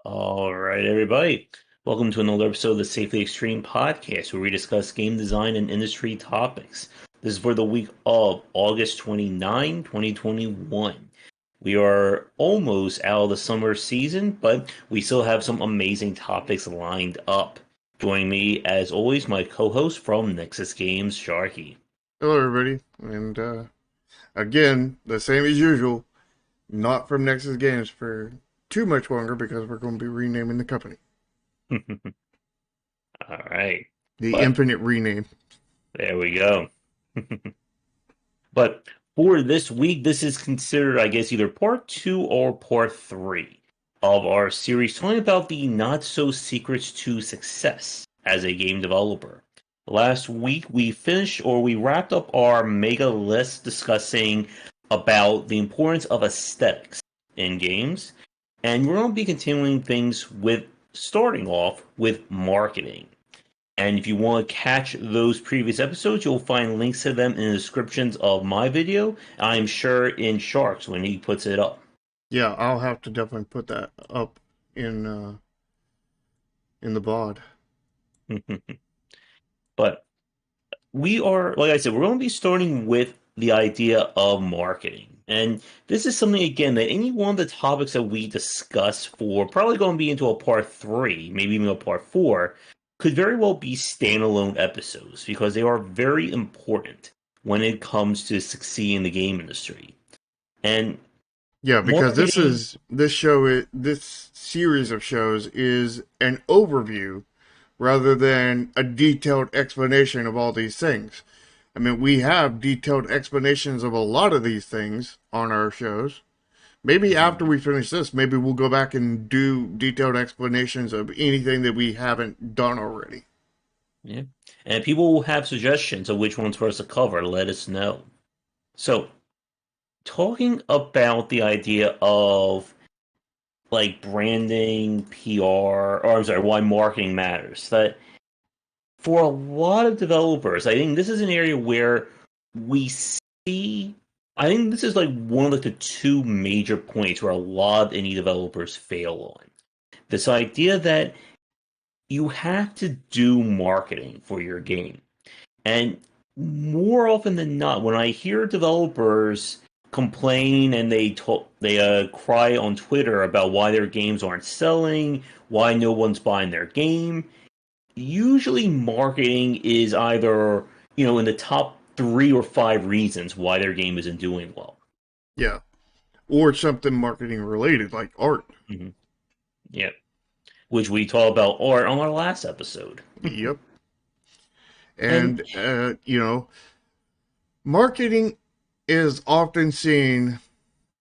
All right, everybody. Welcome to another episode of the Safely Extreme podcast, where we discuss game design and industry topics. This is for the week of August 29, 2021. We are almost out of the summer season, but we still have some amazing topics lined up. Joining me, as always, my co-host from Nexus Games, Sharky. Hello, everybody. And again, the same as usual, not from Nexus Games for too much longer because we're going to be renaming the company. All right. The infinite rename. There we go. But for this week, this is considered, I guess, either part 2 or part 3 of our series talking about the not-so-secrets to success as a game developer. Last week, we wrapped up our mega list discussing about the importance of aesthetics in games. And we're going to be continuing things with starting off with marketing. And if you want to catch those previous episodes, you'll find links to them in the descriptions of my video. I'm sure in Shark's when he puts it up. Yeah, I'll have to definitely put that up in the bod. But we are, like I said, we're going to be starting with the idea of marketing. And this is something, again, that any one of the topics that we discuss for probably going to be into a part 3, maybe even a part 4, could very well be standalone episodes because they are very important when it comes to succeeding in the game industry. And yeah, because this series of shows is an overview rather than a detailed explanation of all these things. I mean, we have detailed explanations of a lot of these things on our shows. Maybe after we finish this, maybe we'll go back and do detailed explanations of anything that we haven't done already. Yeah. And if people will have suggestions of which ones for us to cover, let us know. So, talking about the idea of like branding, why marketing matters. That for a lot of developers, I think this is an area where we see, I think this is like one of the two major points where a lot of indie developers fail on. This idea that you have to do marketing for your game. And more often than not, when I hear developers complain and they cry on Twitter about why their games aren't selling, why no one's buying their game, usually marketing is either, in the top 3 or 5 reasons why their game isn't doing well. Yeah. Or something marketing related, like art. Hmm. Yeah. Which we talked about art on our last episode. Yep. And And, marketing is often seen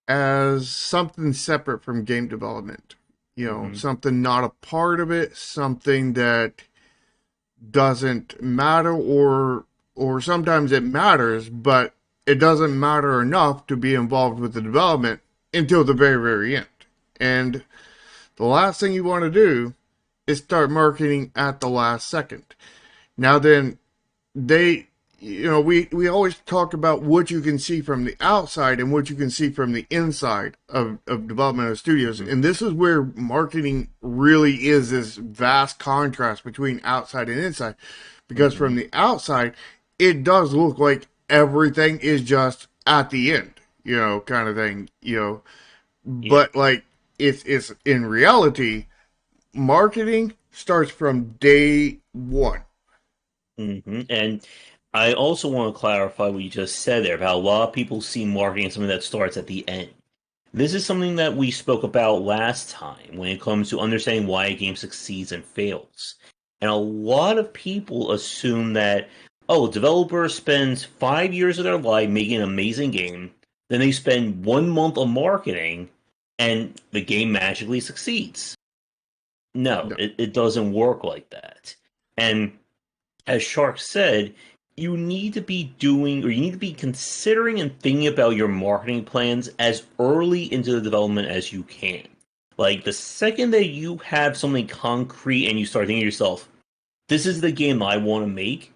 as something separate from game development. mhm, Something not a part of it, something that doesn't matter, or sometimes it matters, but it doesn't matter enough to be involved with the development until the very, very end. And the last thing you want to do is start marketing at the last second. Now then, they we always talk about what you can see from the outside and what you can see from the inside of development of studios, mhm, and this is where marketing really is this vast contrast between outside and inside, because from mhm, the outside it does look like everything is just at the end, kind of thing, yeah. but like it's in reality, marketing starts from day one. And I also want to clarify what you just said there about a lot of people see marketing as something that starts at the end. This is something that we spoke about last time when it comes to understanding why a game succeeds and fails. And a lot of people assume that, oh, a developer spends 5 years of their life making an amazing game, then they spend 1 month of marketing, and the game magically succeeds. No, No. it doesn't work like that. And as Shark said, you need to be doing, or you need to be considering and thinking about your marketing plans as early into the development as you can. Like the second that you have something concrete and you start thinking to yourself, this is the game I want to make,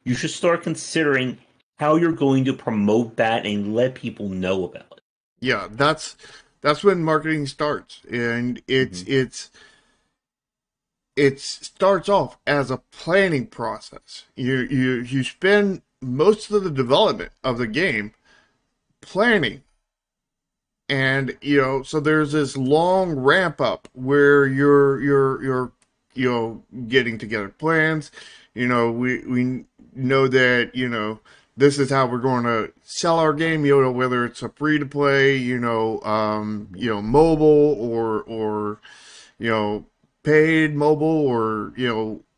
you should start considering how you're going to promote that and let people know about it. Yeah, that's when marketing starts, and Mm-hmm. it starts off as a planning process. You spend most of the development of the game planning, and so there's this long ramp up where you're getting together plans. We know that this is how we're going to sell our game. Whether it's a free to play, mobile, or you know, paid mobile, or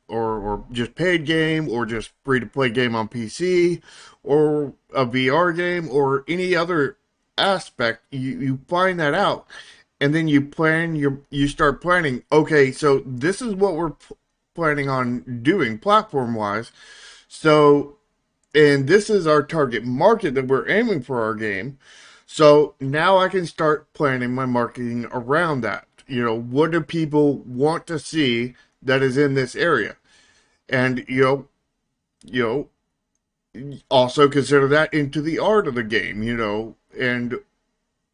or just paid game, or just free to play game on PC, or a VR game, or any other aspect. You find that out, and then you start planning. Okay, so this is what we're planning on doing platform wise. So, and this is our target market that we're aiming for our game. So now I can start planning my marketing around that. What do people want to see that is in this area? And also consider that into the art of the game, and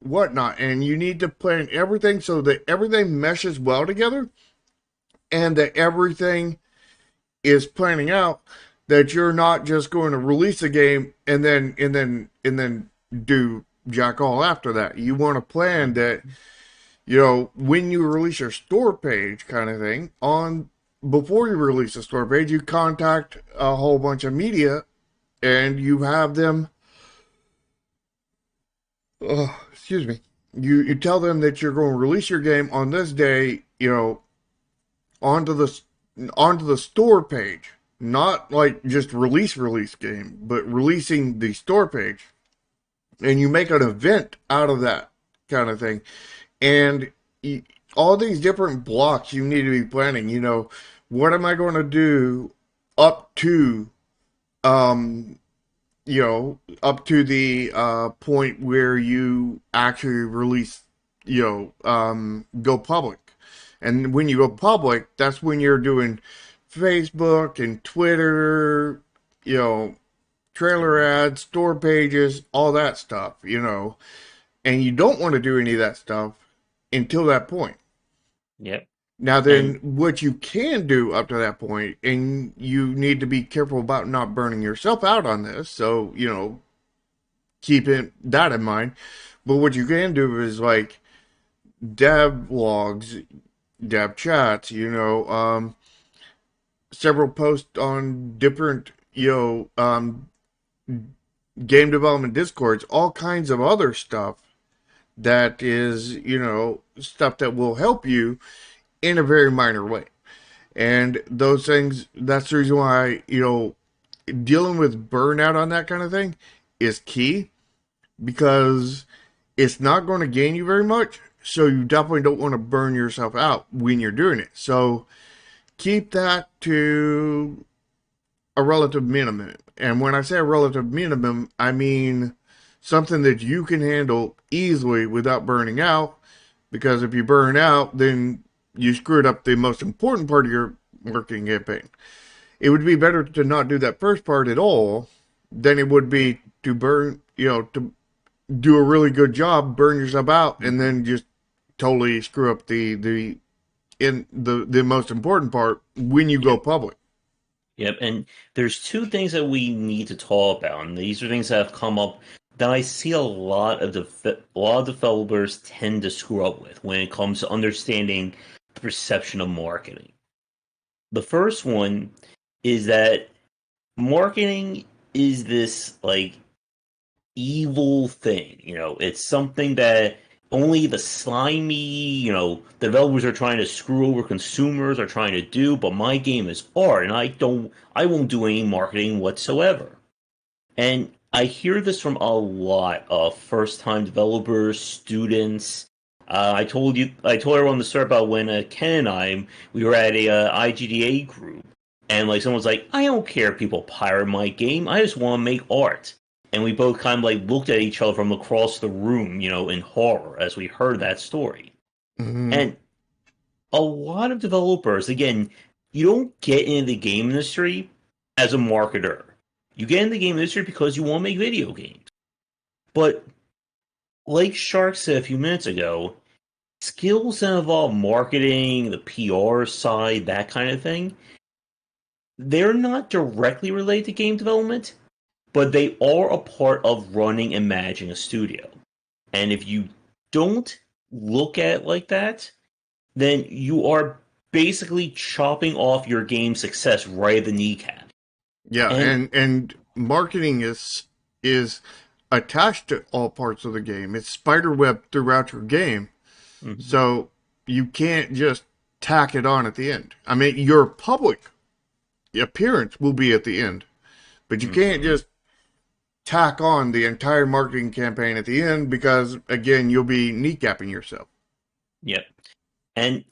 whatnot. And you need to plan everything so that everything meshes well together, and that everything is planning out, that you're not just going to release a game and then do jack all after that. You want to plan that, when you release your store page, kind of thing, on before you release the store page, you contact a whole bunch of media, and you have them, excuse me, you tell them that you're going to release your game on this day, onto the onto the store page, not like just release game, but releasing the store page, and you make an event out of that, kind of thing. And all these different blocks you need to be planning. What am I going to do up to, um up to the point where you actually release, go public. And when you go public, that's when you're doing Facebook and Twitter, you know, trailer ads, store pages, all that stuff. And you don't want to do any of that stuff until that point. Yep. Now, then, And what you can do up to that point, and you need to be careful about not burning yourself out on this. So, keep that in mind. But what you can do is like dev logs, dev chats, several posts on different, game development discords, all kinds of other stuff that is, stuff that will help you in a very minor way. And those things, that's the reason why, dealing with burnout on that kind of thing is key, because it's not going to gain you very much. So you definitely don't want to burn yourself out when you're doing it. So keep that to a relative minimum. And when I say a relative minimum, I mean something that you can handle easily without burning out. Because if you burn out, then you screwed up the most important part of your marketing campaign. It would be better to not do that first part at all than it would be to to do a really good job, burn yourself out, and then just totally screw up the most important part when you go public. Yep, and there's two things that we need to talk about, and these are things that have come up that I see a lot of developers tend to screw up with when it comes to understanding the perception of marketing. The first one is that marketing is this like evil thing. It's something that only the slimy, developers are trying to screw over consumers are trying to do, but my game is art and I won't do any marketing whatsoever. And I hear this from a lot of first-time developers, students. I told everyone to start about when Ken and we were at a IGDA group, and like someone's like, I don't care if people pirate my game, I just want to make art. And we both kind of like looked at each other from across the room, in horror as we heard that story. Mm-hmm. And a lot of developers, again, you don't get into the game industry as a marketer. You get in the game industry because you want to make video games. But like Shark said a few minutes ago, skills that involve marketing, the PR side, that kind of thing, they're not directly related to game development, but they are a part of running and managing a studio. And if you don't look at it like that, then you are basically chopping off your game's success right at the kneecap. Yeah, And and marketing is attached to all parts of the game. It's spiderweb throughout your game. mhm, So you can't just tack it on at the end. I mean, your public appearance will be at the end, but you can't mhm, just tack on the entire marketing campaign at the end, because again, you'll be kneecapping yourself. yep. And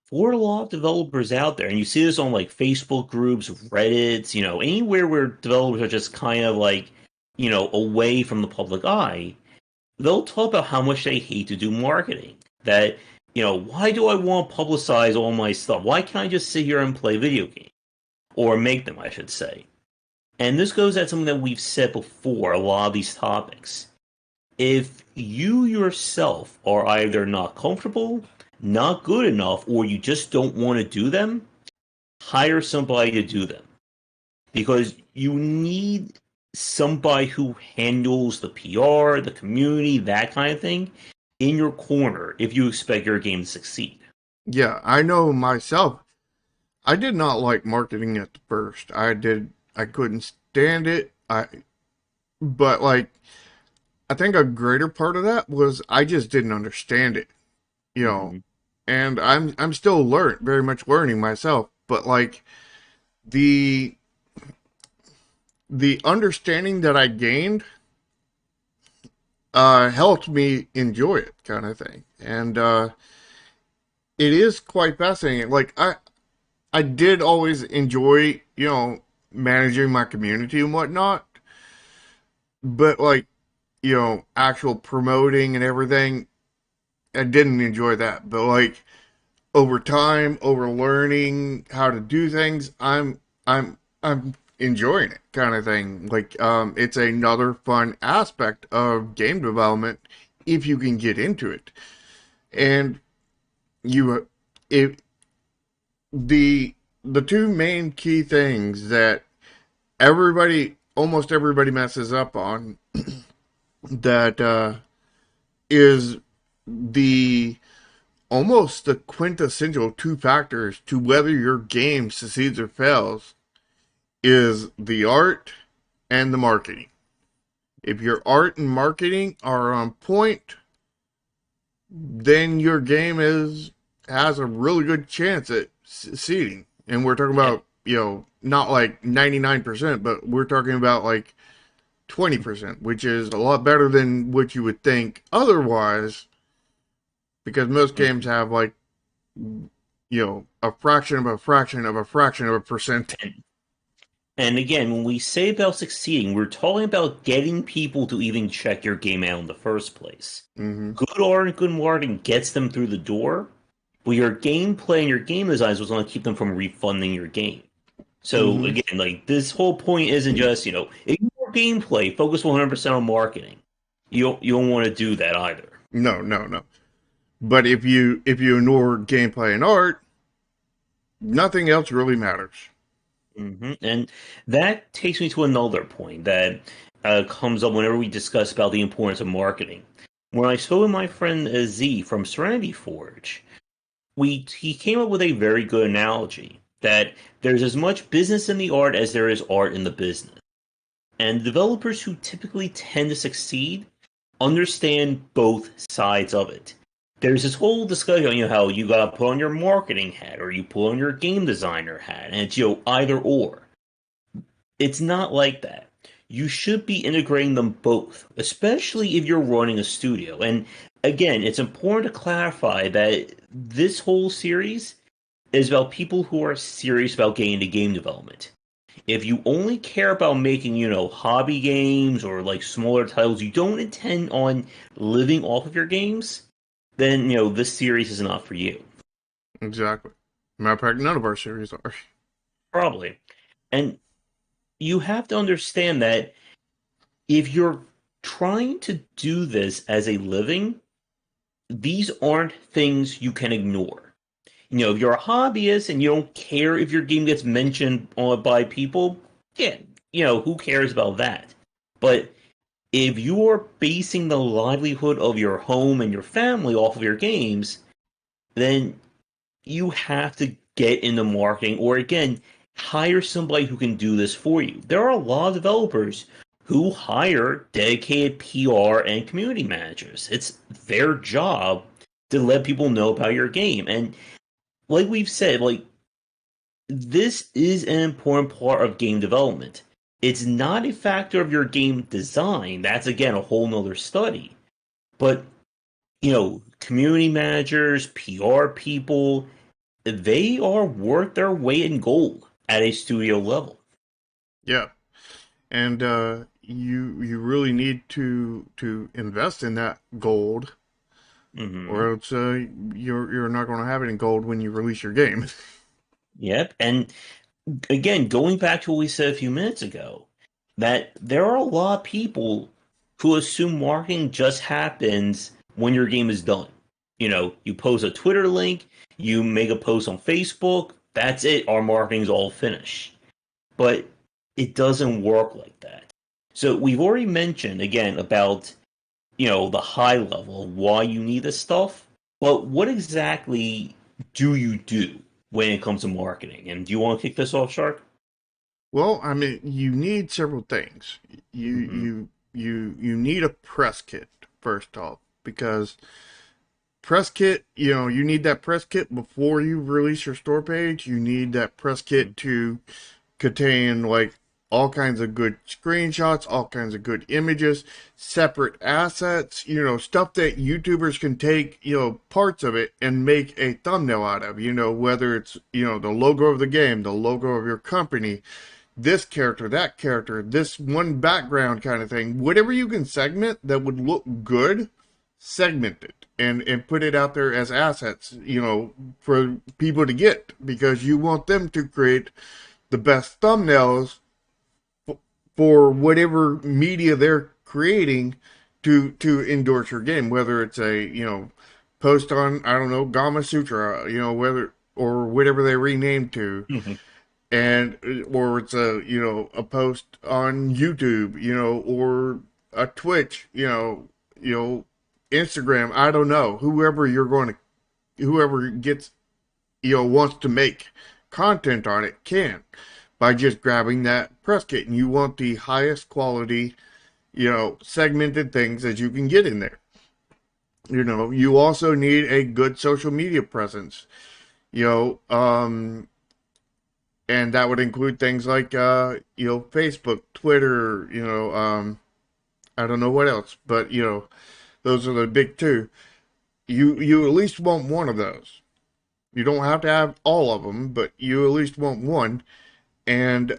for a lot of developers out there, and you see this on like Facebook groups, Reddits, anywhere where developers are just kind of like, away from the public eye, they'll talk about how much they hate to do marketing. That, why do I want to publicize all my stuff? Why can't I just sit here and play video games? Or make them, I should say. And this goes at something that we've said before, a lot of these topics. If you yourself are either not comfortable, not good enough, or you just don't want to do them, hire somebody to do them. Because you need somebody who handles the PR, the community, that kind of thing in your corner if you expect your game to succeed. Yeah, I know myself. I did not like marketing at the first. I couldn't stand it. But like, I think a greater part of that was I just didn't understand it, you know. Mm-hmm. And I'm still very much learning myself. But like the the understanding that I gained helped me enjoy it, kind of thing. And it is quite fascinating. Like I did always enjoy, managing my community and whatnot, but like, actual promoting and everything, I didn't enjoy that. But like over time, over learning how to do things, I'm enjoying it, kind of thing. Like it's another fun aspect of game development if you can get into it. And you if the two main key things that almost everybody messes up on, that is the almost the quintessential two factors to whether your game succeeds or fails is the art and the marketing. If your art and marketing are on point, then your game has a really good chance at succeeding. And we're talking Yeah. about, not like 99%, but we're talking about like 20%, which is a lot better than what you would think otherwise, because most games have like, a fraction of a fraction of a fraction of a percent. And again, when we say about succeeding, we're talking about getting people to even check your game out in the first place. Mm-hmm. Good art and good marketing gets them through the door, but your gameplay and your game designs was going to keep them from refunding your game. So Mm-hmm. again, like this whole point isn't just, ignore gameplay, focus 100% on marketing. You don't want to do that either. No, no, no. But if you ignore gameplay and art, nothing else really matters. And that takes me to another point that comes up whenever we discuss about the importance of marketing. When I spoke with my friend Z from Serenity Forge, he came up with a very good analogy that there's as much business in the art as there is art in the business. And developers who typically tend to succeed understand both sides of it. There's this whole discussion, how you gotta put on your marketing hat or you put on your game designer hat, and it's either or. It's not like that. You should be integrating them both, especially if you're running a studio. And again, it's important to clarify that this whole series is about people who are serious about getting into game development. If you only care about making, hobby games or like smaller titles, you don't intend on living off of your games, then, this series is not for you. Exactly. Matter of fact, none of our series are. Probably. And you have to understand that if you're trying to do this as a living, these aren't things you can ignore. If you're a hobbyist and you don't care if your game gets mentioned by people, yeah, who cares about that? But if you are basing the livelihood of your home and your family off of your games, then you have to get into marketing or again, hire somebody who can do this for you. There are a lot of developers who hire dedicated PR and community managers. It's their job to let people know about your game. And like we've said, like this is an important part of game development. It's not a factor of your game design. That's again a whole nother study. But community managers, PR people, they are worth their weight in gold at a studio level. Yeah. And you really need to invest in that gold, Hmm. or else you're not going to have it in gold when you release your game. Yep. And again, going back to what we said a few minutes ago, that there are a lot of people who assume marketing just happens when your game is done. You post a Twitter link, you make a post on Facebook, that's it, our marketing's all finished. But it doesn't work like that. So we've already mentioned again about the high level of why you need this stuff. But what exactly do you do when it comes to marketing? And do you want to kick this off, Shark? Well, I mean, you need several things. You Hmm. you you need a press kit first off, because press kit, you need that press kit before you release your store page. You need that press kit to contain like all kinds of good screenshots, all kinds of good images, separate assets, stuff that YouTubers can take, parts of it and make a thumbnail out of, whether it's, the logo of the game, the logo of your company, this character, that character, this one background kind of thing. Whatever you can segment that would look good, segment it and put it out there as assets, for people to get, because you want them to create the best thumbnails for whatever media they're creating to endorse your game, whether it's a post on, I don't know, Gama Sutra, whether or whatever they renamed to, and or it's a a post on YouTube, or a Twitch, Instagram, I don't know, whoever you're going to whoever gets, wants to make content on it can by just grabbing that press kit. And you want the highest quality, segmented things that you can get in there. You also need a good social media presence, you know, um, and that would include things like, Facebook, Twitter, I don't know what else, but, those are the big two. You at least want one of those. You don't have to have all of them, but you at least want one. And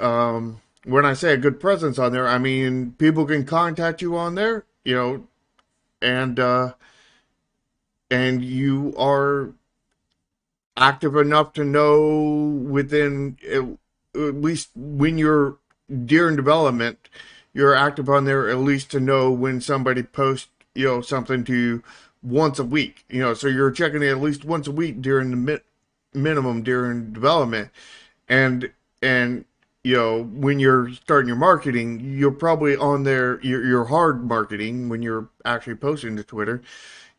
when I say a good presence on there, I mean people can contact you on there, and you are active enough to know within at least when you're during development, you're active on there at least to know when somebody posts, something to you once a week. So you're checking it at least once a week during the minimum during development, and when you're starting your marketing, you're probably on there. Your hard marketing when you're actually posting to Twitter,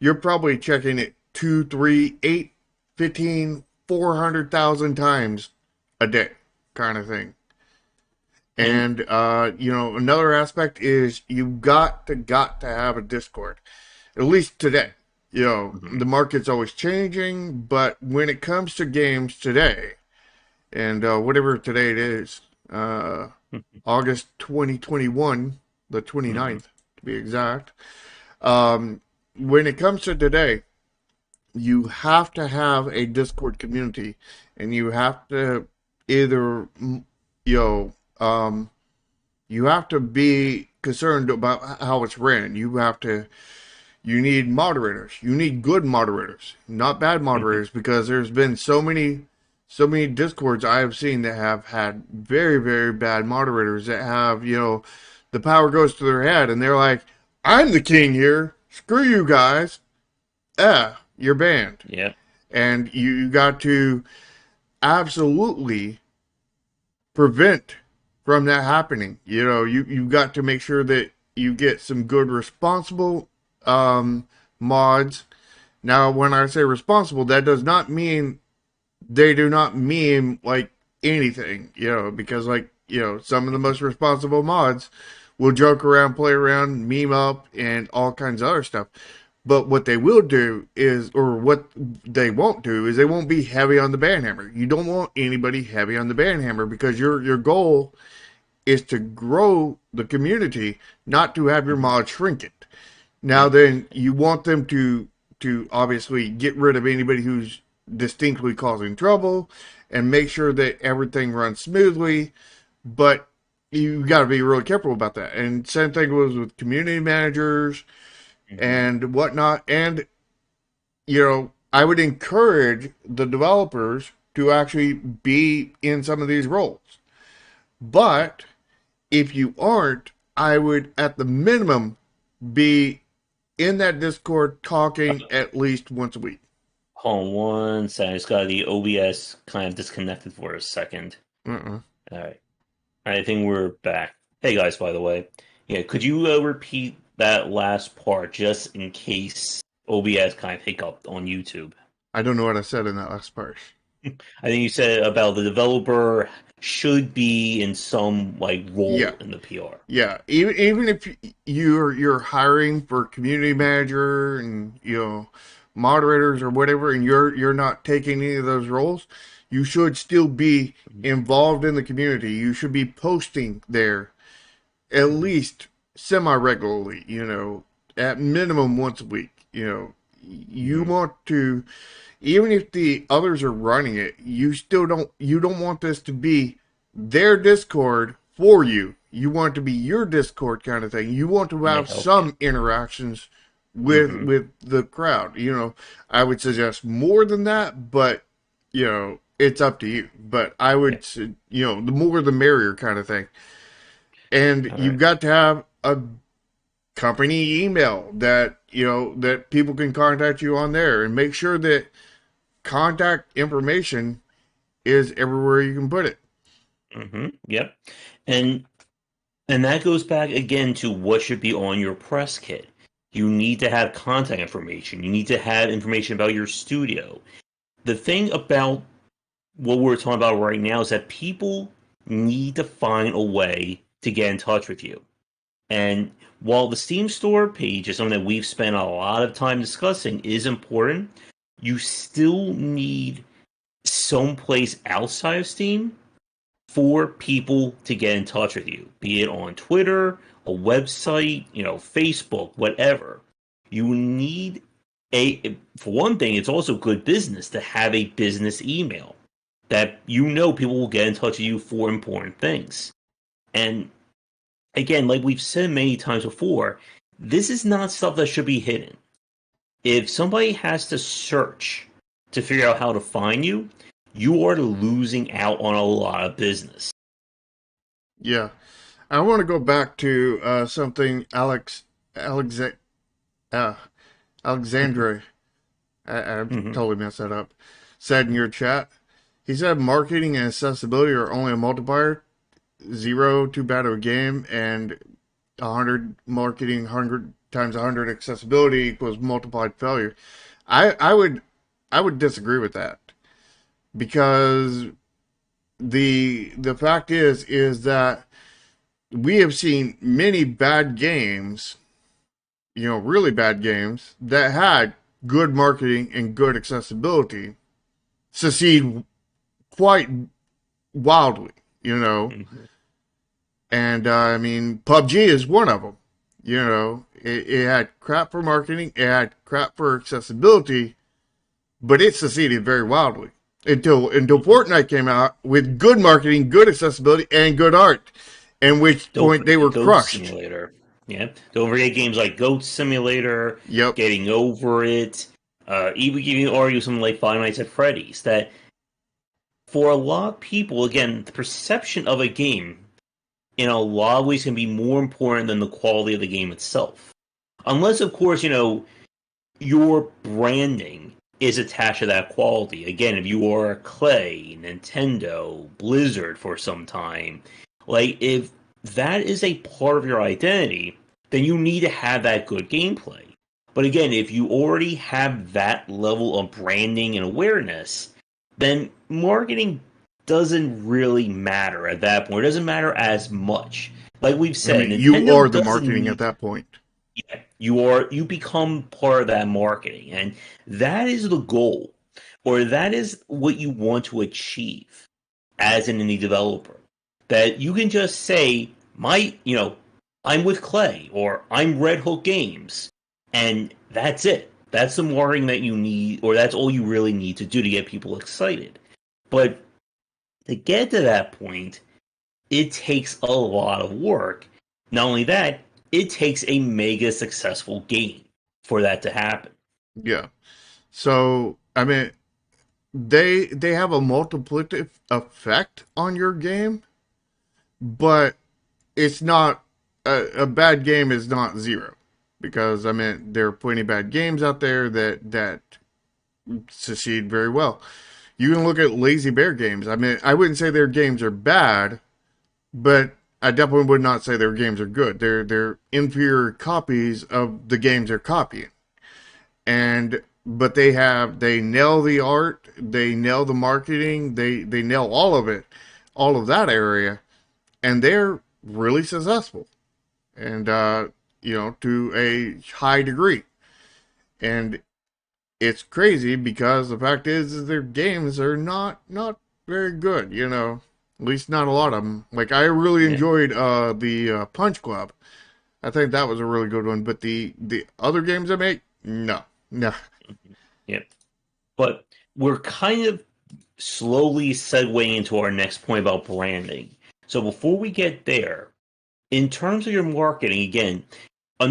you're probably checking it 2, 3, 8, 15, 400,000 times a day, kind of thing. And And another aspect is you got to have a Discord, at least today. mhm. The market's always changing, but when it comes to games today, and whatever today it is, uh, August 2021, the Mhm. 29th to be exact. Um, when it comes to today, you have to have a Discord community, and you have to either, you know, um, you have to be concerned about how it's ran. You need moderators. You need good moderators, not bad Mhm. moderators, because there's been so many discords I have seen that have had very, very bad moderators that have, the power goes to their head and they're like, I'm the king here. Screw you guys. You're banned. Yep. And you got to absolutely prevent from that happening. You've got to make sure that you get some good responsible mods. Now, when I say responsible, that does not mean they do not meme like anything, because some of the most responsible mods will joke around, play around, meme up, and all kinds of other stuff. But what they will do is, or what they won't do is, they won't be heavy on the banhammer. You don't want anybody heavy on the banhammer because your goal is to grow the community, not to have your Mhm. mod shrink it. Now, Yep. then you want them to obviously get rid of anybody who's distinctly causing trouble and make sure that everything runs smoothly. But you got to be really careful about that. And same thing was with community managers Mhm. and whatnot. And I would encourage the developers to actually be in some of these roles. But if you aren't, I would, at the minimum, be in that Discord talking at least once a week. Hold on one second. I just got the OBS kind of disconnected for a second. Uh-uh. All right. I think we're back. Hey guys, by the way, yeah, could you repeat that last part just in case OBS kind of hiccuped on YouTube? I don't know what I said in that last part. I think you said about the developer should be in some like Yeah, role in the PR. yeah. Even if you're hiring for community manager and moderators or whatever, and you're not taking any of those roles, you should still be Mhm. involved in the community. You should be posting there at Mhm. least semi regularly. At minimum once a week. You Mhm. want to, even if the others are running it, you don't want this to be their Discord for you. You want it to be your Discord kind of thing. You want to Yeah. have Okay. some interactions with Hmm. with the crowd. I would suggest more than that, but it's up to you. But I Yeah. would, the more the merrier kind of thing. And All you've right. got to have a company email that people can contact you on there, and make sure that contact information is everywhere you can put it. Yep. And and that goes back again to what should be on your press kit. You need to have contact information. You need to have information about your studio. The thing about what we're talking about right now is that people need to find a way to get in touch with you. And while the Steam store page is something that we've spent a lot of time discussing is important, you still need some place outside of Steam for people to get in touch with you, be it on Twitter, a website, Facebook, whatever. You need for one thing, it's also good business to have a business email that people will get in touch with you for important things. And again, like we've said many times before, this is not stuff that should be hidden. If somebody has to search to figure out how to find you, you are losing out on a lot of business. Yeah. I want to go back to something Alexandre, I totally messed that up, said in your chat. He said marketing and accessibility are only a multiplier. 0 too bad of a game, and 100 marketing, 100 times 100 accessibility equals multiplied failure. I would disagree with that, because the fact is that we have seen many bad games, really bad games that had good marketing and good accessibility succeed quite wildly, And, I mean, PUBG is one of them. It had crap for marketing, it had crap for accessibility, but it succeeded very wildly. Until Fortnite came out with good marketing, good accessibility, and good art. At which point they were crushed. Simulator. Yeah. Don't forget games like Goat Simulator, Yep. Getting Over It, even giving argue something like Five Nights at Freddy's, that for a lot of people, again, the perception of a game in a lot of ways can be more important than the quality of the game itself. Unless, of course, your branding is attached to that quality. Again, if you are Clay, Nintendo, Blizzard for some time, like if that is a part of your identity, then you need to have that good gameplay. But again, if you already have that level of branding and awareness, then marketing doesn't really matter at that point. It doesn't matter as much. Like we've said, you are the marketing at that point. Yeah, you become part of that marketing, and that is the goal, or that is what you want to achieve as an indie developer. That you can just say, I'm with Clay, or I'm Red Hook Games, and that's it. That's the marketing that you need, or that's all you really need to do to get people excited. But to get to that point, it takes a lot of work. Not only that, it takes a mega successful game for that to happen. Yeah. So, I mean, they have a multiplicative effect on your game, but it's not a bad game is not zero, because I mean there are plenty of bad games out there that succeed very well. You can look at Lazy Bear games. I mean, I wouldn't say their games are bad, but I definitely would not say their games are good. They're inferior copies of the games they're copying. But they nail the art, they nail the marketing, they nail all of it, all of that area, and they're really successful. And to a high degree. And it's crazy because the fact is their games are not very good, At least not a lot of them. Like, I really enjoyed the Punch Club. I think that was a really good one. But the other games I make, no. Yeah. But we're kind of slowly segueing into our next point about branding. So before we get there, in terms of your marketing, again, I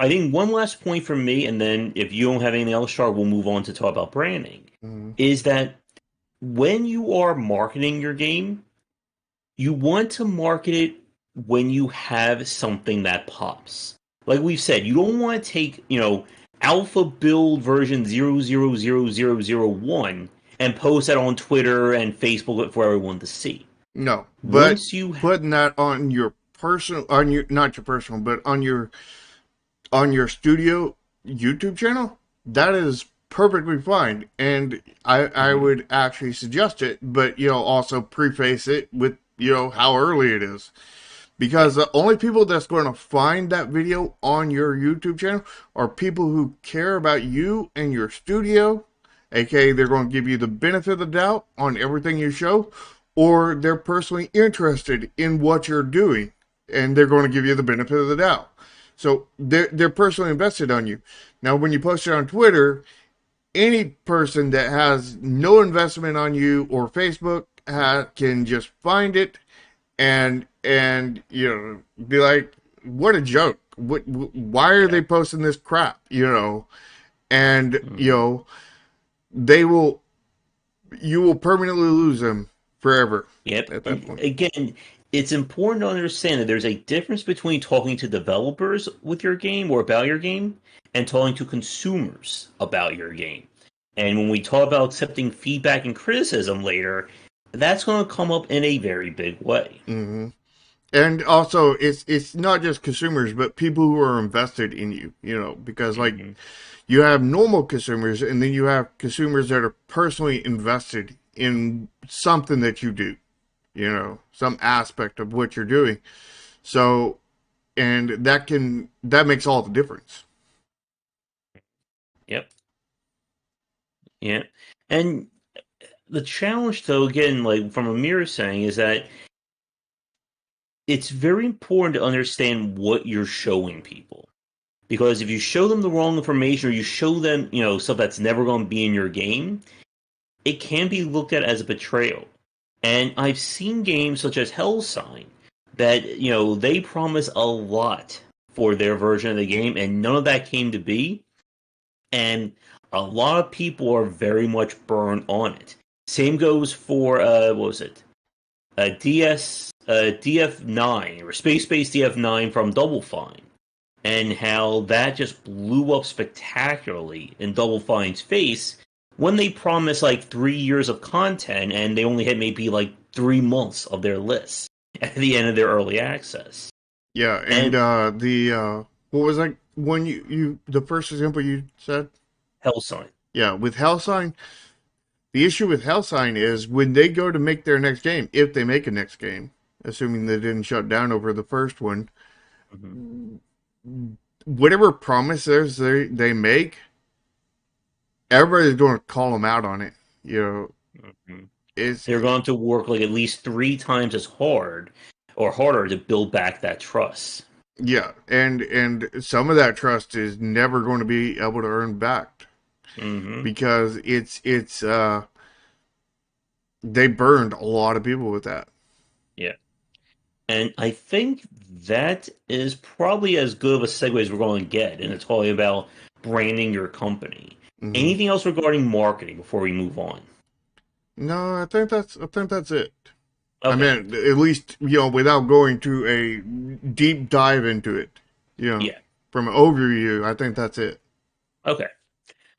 think one last point from me, and then if you don't have anything else, Char, we'll move on to talk about branding, is that when you are marketing your game, you want to market it when you have something that pops. Like we've said, you don't want to take, alpha build version 0.00001 and post that on Twitter and Facebook for everyone to see. No, but putting that on your personal, not your personal, but on your on your studio YouTube channel, that is perfectly fine. And I Hmm. would actually suggest it, but, also preface it with, how early it is. Yeah. Because the only people that's going to find that video on your YouTube channel are people who care about you and your studio. AKA, they're going to give you the benefit of the doubt on everything you show, or they're personally interested in what you're doing, and they're going to give you the benefit of the doubt. So they're personally invested on you. Now, when you post it on Twitter, any person that has no investment on you or Facebook can just find it and be like, what a joke. Why are Yeah. they posting this crap? And Hmm. they will you will permanently lose them forever Yep. at that And point. again, it's important to understand that there's a difference between talking to developers with your game or about your game and talking to consumers about your game. And when we talk about accepting feedback and criticism later, that's going to come up in a very big way. Hmm. And also, it's not just consumers, but people who are invested in you. Because like Hmm. you have normal consumers, and then you have consumers that are personally invested in something that you do. Some aspect of what you're doing. So, and that makes all the difference. Yep. Yeah. And the challenge, though, again, like from Amir saying, is that it's very important to understand what you're showing people. Because if you show them the wrong information or you show them, stuff that's never going to be in your game, it can be looked at as a betrayal. And I've seen games such as Hellsign that, they promise a lot for their version of the game and none of that came to be. And a lot of people are very much burned on it. Same goes for, what was it? DF9 or Space Base DF9 from Double Fine, and how that just blew up spectacularly in Double Fine's face when they promised like 3 years of content and they only had maybe like 3 months of their list at the end of their early access. Yeah, and And the what was that one you the first example you said? Hellsign. Yeah, with Hellsign, the issue with Hellsign is when they go to make their next game, if they make a next game, assuming they didn't shut down over the first one, Mhm. whatever promises they make, everybody's going to call them out on it. You know, Mhm. it's They're going to work like at least 3 times as hard or harder to build back that trust. yeah, and some of that trust is never going to be able to earn back Hmm. because it's they burned a lot of people with that. Yeah. And I think that is probably as good of a segue as we're going to get into talking about branding your company. Hmm. Anything else regarding marketing before we move on? No, I think that's it. I Okay. mean, at least without going to a deep dive into it. Yeah. From an overview, I think that's it. Okay.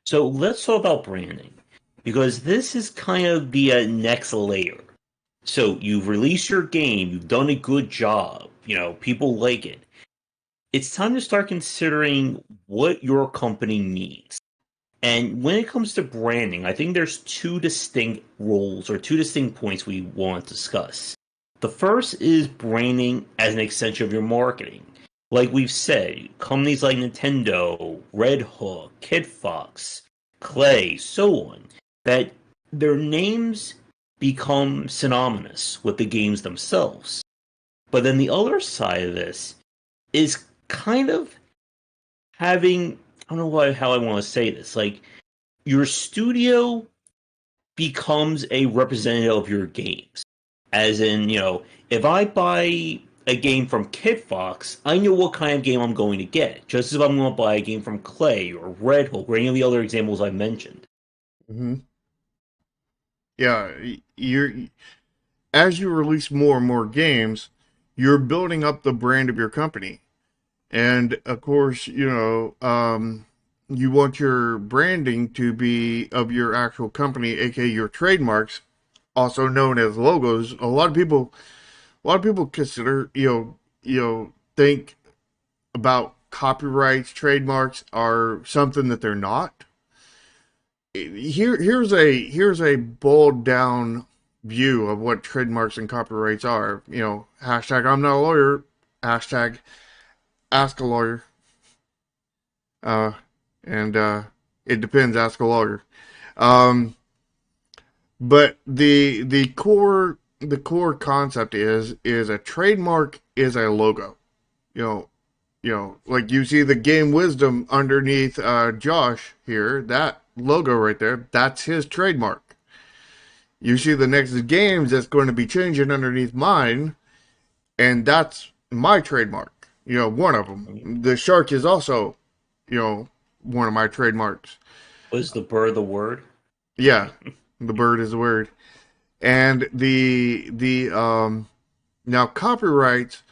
So let's talk about branding because this is kind of the next layer. So you've released your game, you've done a good job, people like it. It's time to start considering what your company means. And when it comes to branding, I think there's two distinct roles or two distinct points we want to discuss. The first is branding as an extension of your marketing. Like we've said, companies like Nintendo, Red Hook, Kid Fox, Clay, so on, that their names become synonymous with the games themselves. But then the other side of this is kind of having, I don't know how I want to say this, like your studio becomes a representative of your games. As in, if I buy a game from Kid Fox, I know what kind of game I'm going to get. Just as if I'm going to buy a game from Clay or Red Hook or any of the other examples I mentioned. Hmm. Yeah, you're as you release more and more games, you're building up the brand of your company, and of course, you want your branding to be of your actual company, aka your trademarks, also known as logos. A lot of people consider think about copyrights, trademarks are something that they're not. Here's a boiled down view of what trademarks and copyrights are. Hashtag I'm not a lawyer. Hashtag ask a lawyer. Uh, and it depends. Ask a lawyer. Um, but the core concept is a trademark is a logo. You know, like you see the Game Wisdom underneath Josh here. That logo right there, that's his trademark. You see the Nexus Games that's going to be changing underneath mine, and that's my trademark. One of them. The shark is also, one of my trademarks. Was the bird the word? Yeah, the bird is the word. And the now copyrights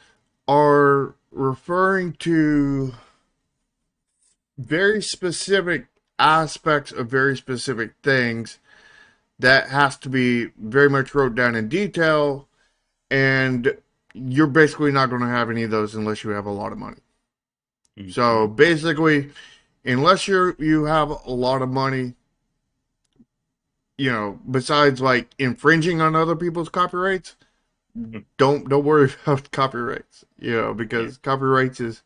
are referring to very specific aspects of very specific things that has to be very much wrote down in detail, and you're basically not going to have any of those unless you have a lot of money. Mm-hmm. So basically, unless you have a lot of money, besides like infringing on other people's copyrights, don't worry about copyrights, because copyrights is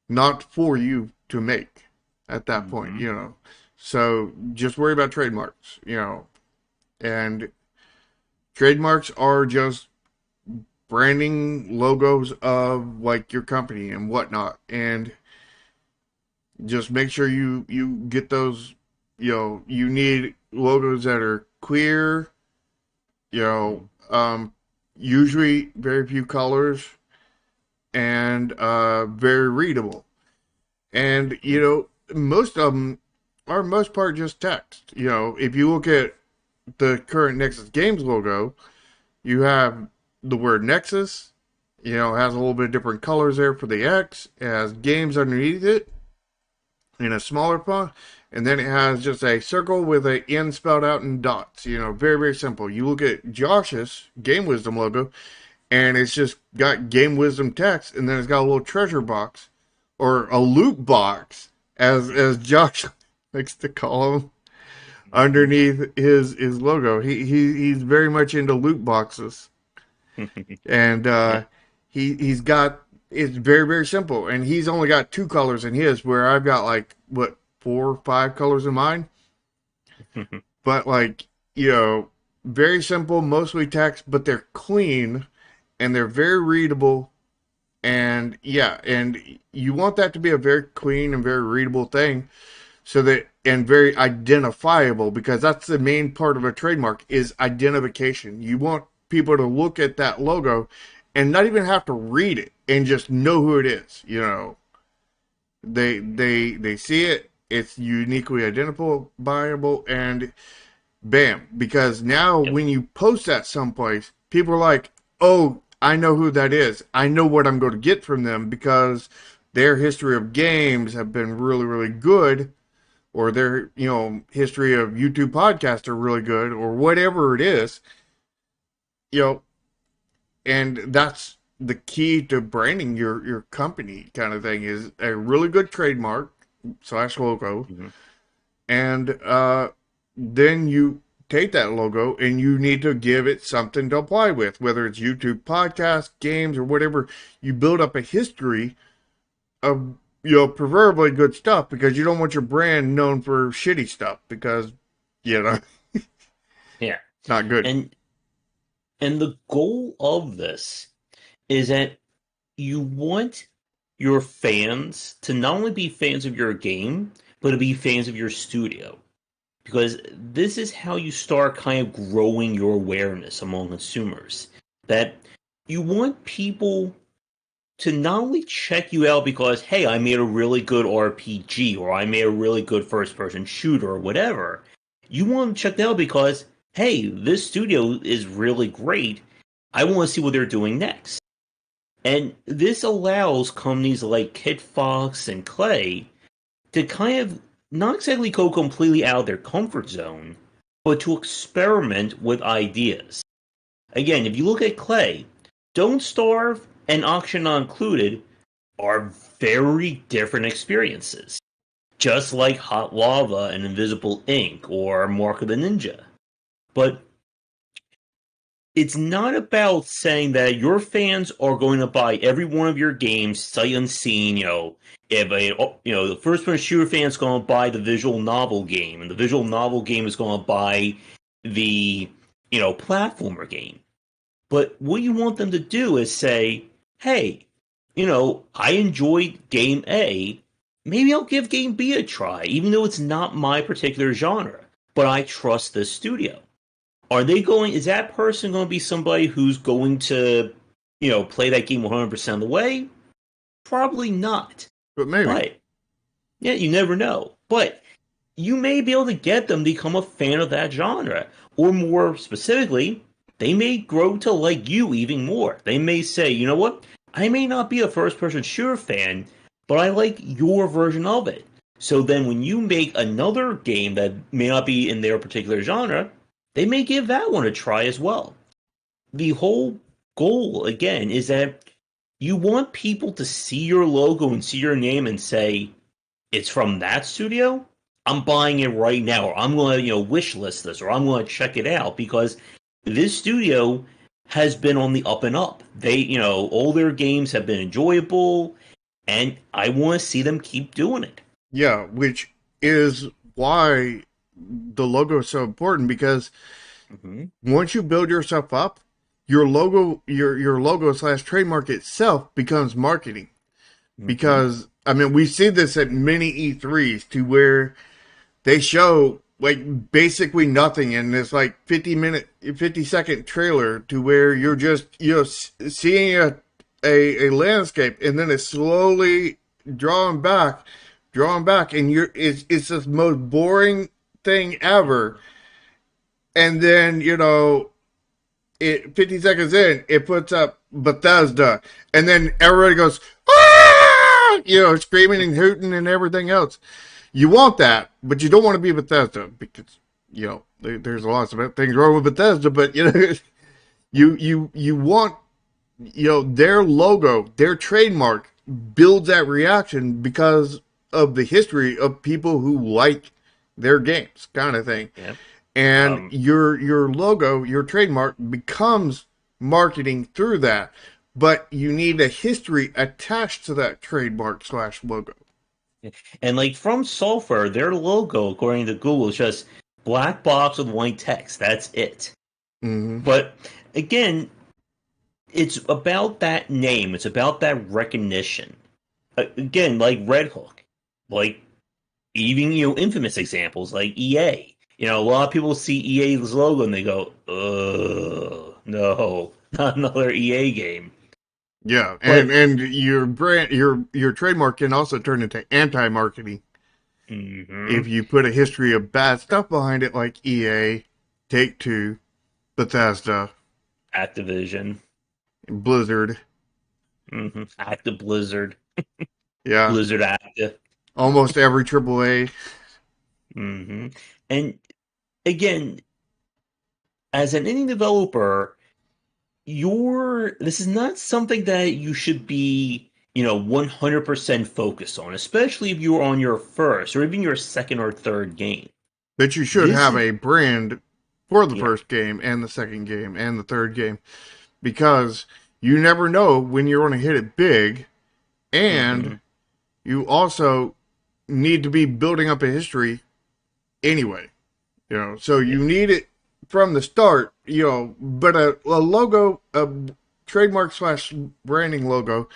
not for you to make at that point, So just worry about trademarks, and trademarks are just branding logos of like your company and whatnot, and just make sure you get those. You need logos that are clear, usually very few colors, and very readable. And most of them are most part just text. If you look at the current Nexus Games logo, you have the word Nexus. It has a little bit of different colors there for the X. It has games underneath it in a smaller font. And then it has just a circle with an N spelled out in dots. Very, very simple. You look at Josh's Game Wisdom logo, and it's just got Game Wisdom text, and then it's got a little treasure box, or a loot box, as Josh likes to call them, underneath his logo. He's very much into loot boxes. And he's got, it's very, very simple. And he's only got 2 colors in his, where I've got like, 4 or 5 colors in mine. But very simple, mostly text, but they're clean and they're very readable. And and you want that to be a very clean and very readable thing, and very identifiable, because that's the main part of a trademark is identification. You want people to look at that logo and not even have to read it and just know who it is. They see it. It's uniquely identifiable, and bam. Because now when you post that someplace, people are like, oh, I know who that is. I know what I'm going to get from them because their history of games have been really, really good, or their, history of YouTube podcasts are really good, or whatever it is, and that's the key to branding your company kind of thing, is a really good trademark / logo. Mm-hmm. And then you take that logo and you need to give it something to apply with, whether it's YouTube podcasts, games, or whatever. You build up a history of, preferably good stuff, because you don't want your brand known for shitty stuff, because, yeah, it's not good. And the goal of this is that you want your fans to not only be fans of your game, but to be fans of your studio. Because this is how you start kind of growing your awareness among consumers. That you want people to not only check you out because, hey, I made a really good RPG, or I made a really good first-person shooter, or whatever. You want them checked out because, hey, this studio is really great. I want to see what they're doing next. And this allows companies like Kit Fox and Clay to kind of not exactly go completely out of their comfort zone, but to experiment with ideas. Again, if you look at Clay, Don't Starve and Auction Not Included are very different experiences. Just like Hot Lava and Invisible Ink or Mark of the Ninja. But it's not about saying that your fans are going to buy every one of your games sight unseen. If the first person shooter fan is going to buy the visual novel game, and the visual novel game is going to buy the platformer game. But what you want them to do is say, hey, I enjoyed game A. Maybe I'll give game B a try, even though it's not my particular genre. But I trust this studio. Is that person going to be somebody who's going to, play that game 100% of the way? Probably not. But maybe. But, yeah, you never know. But you may be able to get them to become a fan of that genre. Or more specifically, they may grow to like you even more. They may say, you know what? I may not be a first-person shooter fan, but I like your version of it. So then when you make another game that may not be in their particular genre, they may give that one a try as well. The whole goal, again, is that you want people to see your logo and see your name and say, it's from that studio? I'm buying it right now, or I'm going to, wish list this, or I'm going to check it out, because this studio has been on the up and up. They, all their games have been enjoyable, and I want to see them keep doing it. Yeah, which is why the logo is so important, because once you build yourself up, your logo / trademark itself becomes marketing. Because we see this at many E3s to where they show like basically nothing in this like 50-second trailer to where you're just seeing a landscape, and then it's slowly drawing back, and it's the most boring thing ever. And then 50 seconds in, it puts up Bethesda, and then everybody goes, ah! Screaming and hooting and everything else. You want that, but you don't want to be Bethesda, because there's lots of things wrong with Bethesda. But you want their logo, their trademark builds that reaction because of the history of people who like their games, kind of thing. Yep. And your logo, your trademark becomes marketing through that, but you need a history attached to that trademark / logo. And like From Software, their logo, according to Google, is just black box with white text. That's it. But again, it's about that name. It's about that recognition. Again, like Red Hook, like even infamous examples like EA. A lot of people see EA's logo and they go, no, not another EA game." Yeah, and your brand, your trademark can also turn into anti-marketing if you put a history of bad stuff behind it, like EA, Take-Two, Bethesda, Activision, Blizzard. Active Blizzard. Yeah. Blizzard Active. Almost every AAA. And again, as an indie developer, this is not something that you should be, 100% focused on, especially if you're on your first or even your second or third game. But you should have a brand for the first game and the second game and the third game, because you never know when you're going to hit it big, and you also need to be building up a history anyway. So you need it from the start, but a logo, a trademark / branding logo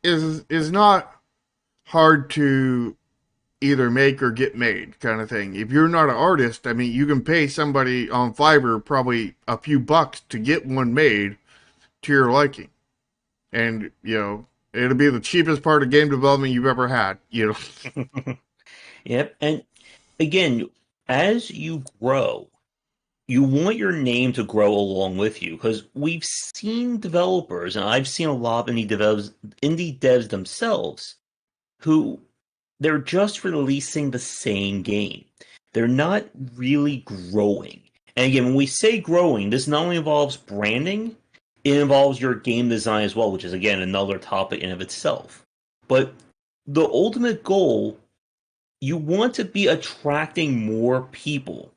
is not hard to either make or get made, kind of thing. If you're not an artist, you can pay somebody on Fiverr probably a few bucks to get one made to your liking. And, it'll be the cheapest part of game development you've ever had, Yep. And again, as you grow, you want your name to grow along with you, because we've seen developers, and I've seen a lot of indie devs themselves, who they're just releasing the same game. They're not really growing. And again, when we say growing, this not only involves branding, it involves your game design as well, which is, again, another topic in of itself. But the ultimate goal, you want to be attracting more people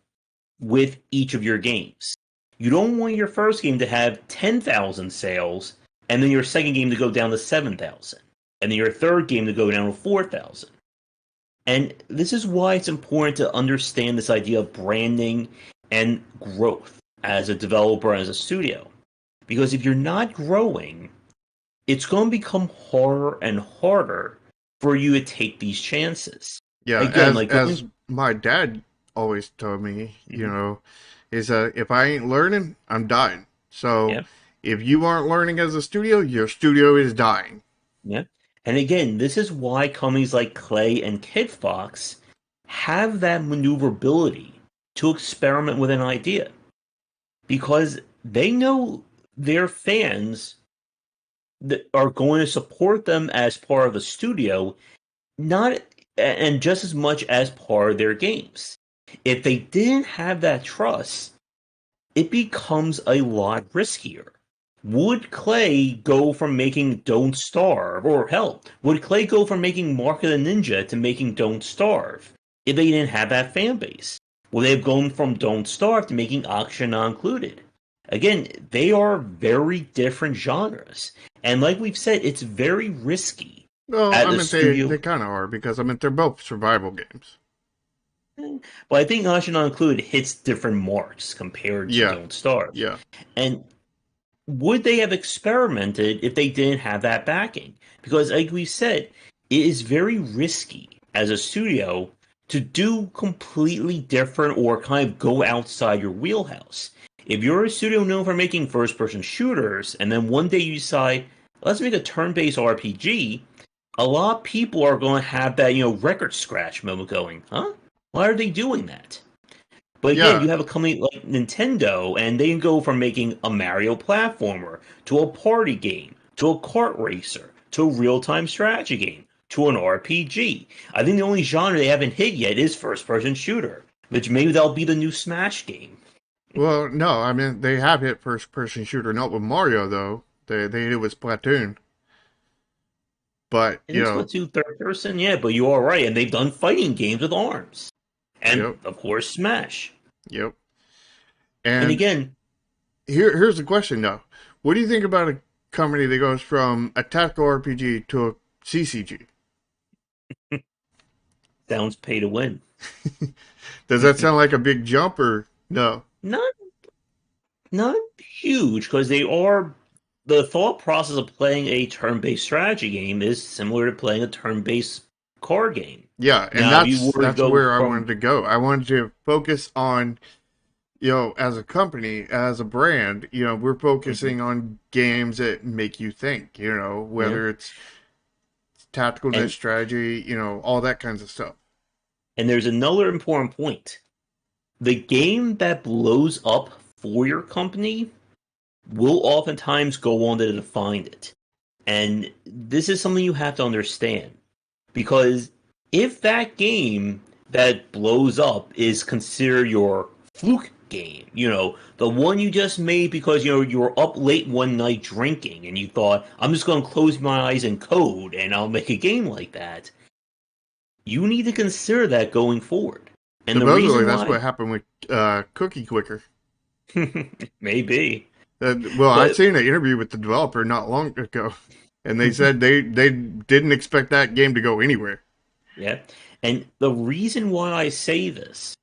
with each of your games. You don't want your first game to have 10,000 sales, and then your second game to go down to 7,000, and then your third game to go down to 4,000. And this is why it's important to understand this idea of branding and growth as a developer, as a studio. Because if you're not growing, it's going to become harder and harder for you to take these chances. Yeah, Again, as my dad always told me, you know, is if I ain't learning, I'm dying. So yeah, if you aren't learning as a studio, your studio is dying. yeah. And again, this is why companies like Clay and Kid Fox have that maneuverability to experiment with an idea. Because they know their fans that are going to support them as part of the studio, not and just as much as part of their games. If they didn't have that trust, it becomes a lot riskier. Would Clay go from making Don't Starve, or hell, would Clay go from making Mark of the Ninja to making Don't Starve if they didn't have that fan base? Would they have gone from Don't Starve to making Oxygen Not Included? Again, they are very different genres. And like we've said, it's very risky Well, at I the mean, studio. they kind of are because, I mean, they're both survival games. But I think Oxygen Not Included hits different marks compared to Yeah, Don't Starve. yeah. And would they have experimented if they didn't have that backing? Because, like we said, it is very risky as a studio to do completely different or kind of go outside your wheelhouse. If you're a studio known for making first person shooters, and then one day you decide, let's make a turn based RPG, a lot of people are going to have that, record scratch moment going, huh? Why are they doing that? But again, Yeah, you have a company like Nintendo, and they can go from making a Mario platformer to a party game to a kart racer to a real time strategy game to an RPG. I think the only genre they haven't hit yet is first person shooter, which maybe that'll be the new Smash game. well, no, I mean, they have hit first-person shooter, not with Mario, though. They hit it with Splatoon. But, you And know, Splatoon third person, yeah, but you are right, and they've done fighting games with arms, and yep, of course Smash. yep. And And again, here's the question, though. What do you think about a company that goes from a tactical RPG to a CCG? sounds pay to win. Does that sound like a big jump or no? Not not huge because they are the thought process of playing a turn-based strategy game is similar to playing a turn-based card game. Yeah, and Now, if you were to that's go where I wanted from to go. I wanted to focus on, you know, as a company, as a brand, you know, we're Mhm. focusing on games that make you think, you know, Yeah, whether it's tacticalness, and strategy, you know, all that kinds of stuff. there's another important point. The game that blows up for your company will oftentimes go on to define it. And this is something you have to understand. Because if that game that blows up is considered your fluke game, the one you just made because you were up late one night drinking and you thought, I'm just going to close my eyes and code and I'll make a game like that, you need to consider that going forward. And the Supposedly, reason that's why, what happened with Cookie Clicker. maybe, Well, I'd but seen an interview with the developer not long ago, and they said they didn't expect that game to go anywhere. yeah. And the reason why I say this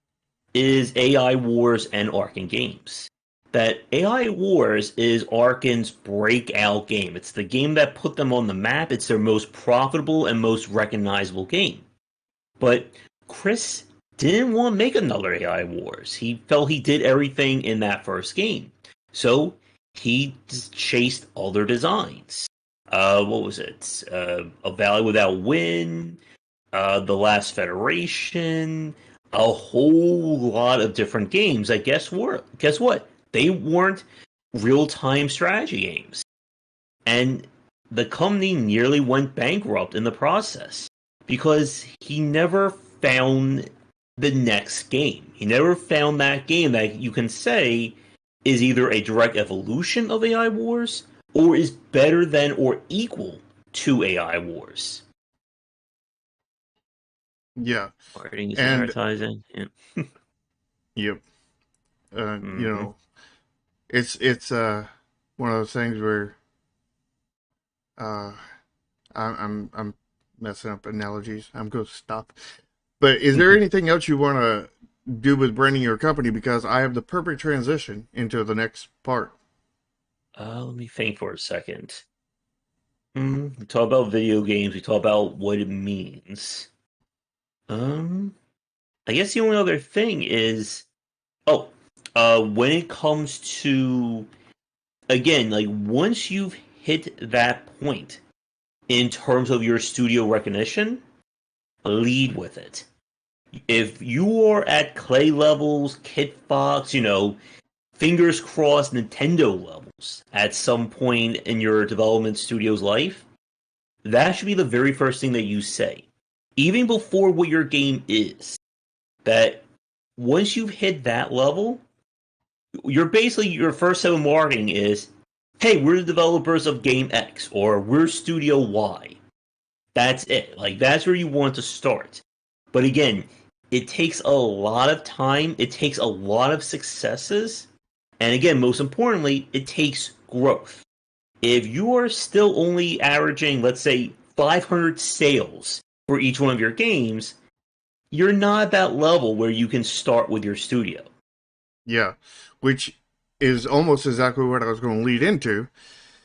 is AI Wars and Arkin Games. That AI Wars is Arkin's breakout game. It's the game that put them on the map. It's their most profitable and most recognizable game. But Chris didn't want to make another AI Wars. He felt he did everything in that first game. So he just chased other designs. What was it? A Valley Without Wind, The Last Federation, a whole lot of different games that guess what? They weren't real-time strategy games. And the company nearly went bankrupt in the process because he never found the next game. He never found that game that you can say is either a direct evolution of AI Wars or is better than or equal to AI Wars. Yeah. Marketing is And advertising. Yeah. yep. You Mm-hmm. know, it's one of those things where uh I'm messing up analogies. I'm going to stop. But is there anything else you want to do with branding your company? Because I have the perfect transition into the next part. Let me think for a second. We talk about video games. We talk about what it means. Um, I guess the only other thing is, oh, when it comes to again, like once you've hit that point in terms of your studio recognition, lead with it. If you are at Clay levels, Kit Fox, fingers crossed Nintendo levels at some point in your development studio's life, that should be the very first thing that you say. Even before what your game is. That once you've hit that level, you're basically your first step of marketing is, hey, we're the developers of game X or we're Studio Y. That's it. Like that's where you want to start. But again, it takes a lot of time, it takes a lot of successes, and again, most importantly, it takes growth. If you are still only averaging, let's say, 500 sales for each one of your games, you're not at that level where you can start with your studio. Yeah, which is almost exactly what I was going to lead into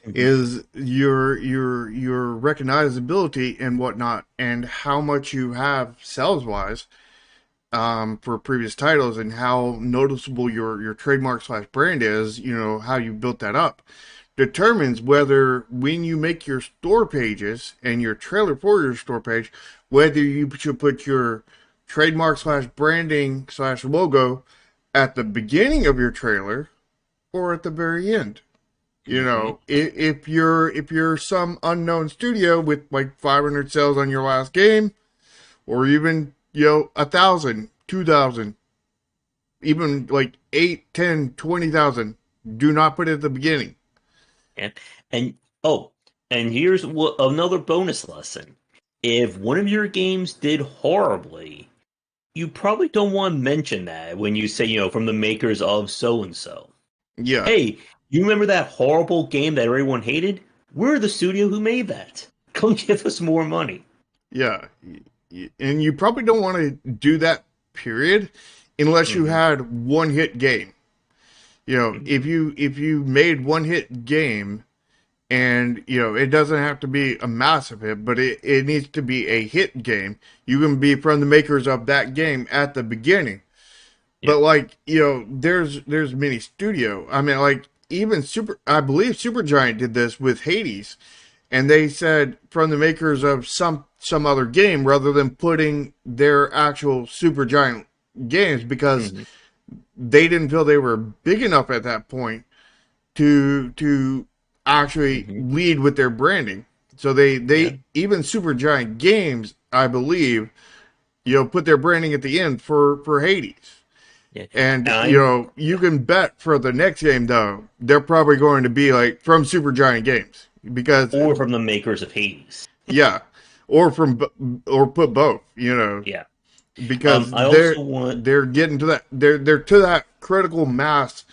Mm-hmm. is your recognizability and whatnot, and how much you have sales wise for previous titles, and how noticeable your trademark slash brand is. You know how you built that up determines whether when you make your store pages and your trailer for your store page, whether you should put your trademark slash branding slash logo at the beginning of your trailer or at the very end. You Mm-hmm. know, if you're some unknown studio with like 500 sales on your last game, or even 1,000, 2,000, even like 8, 10, 20,000, do not put it at the beginning. And, and oh, and here's another bonus lesson. If one of your games did horribly, you probably don't want to mention that when you say, from the makers of so and so. Yeah, Hey, you remember that horrible game that everyone hated? We're the studio who made that. Come give us more money. yeah, and you probably don't want to do that. Period, unless you Mm-hmm. had one hit game. Mm-hmm. If you made one hit game, and it doesn't have to be a massive hit, but it needs to be a hit game. You can be from the makers of that game at the beginning. Yeah. But like, there's many studio. I mean, like even I believe Supergiant did this with Hades, and they said from the makers of some other game rather than putting their actual Supergiant games, because Mm-hmm. they didn't feel they were big enough at that point to actually Mm-hmm. lead with their branding. So they Yeah. even Supergiant Games, I believe, put their branding at the end for Hades. Yeah. And And I'm you can bet for the next game though, they're probably going to be like from Supergiant Games, because or from the makers of Hades. yeah, or or put both, Yeah. because I also want they're getting to that, they're to that critical mass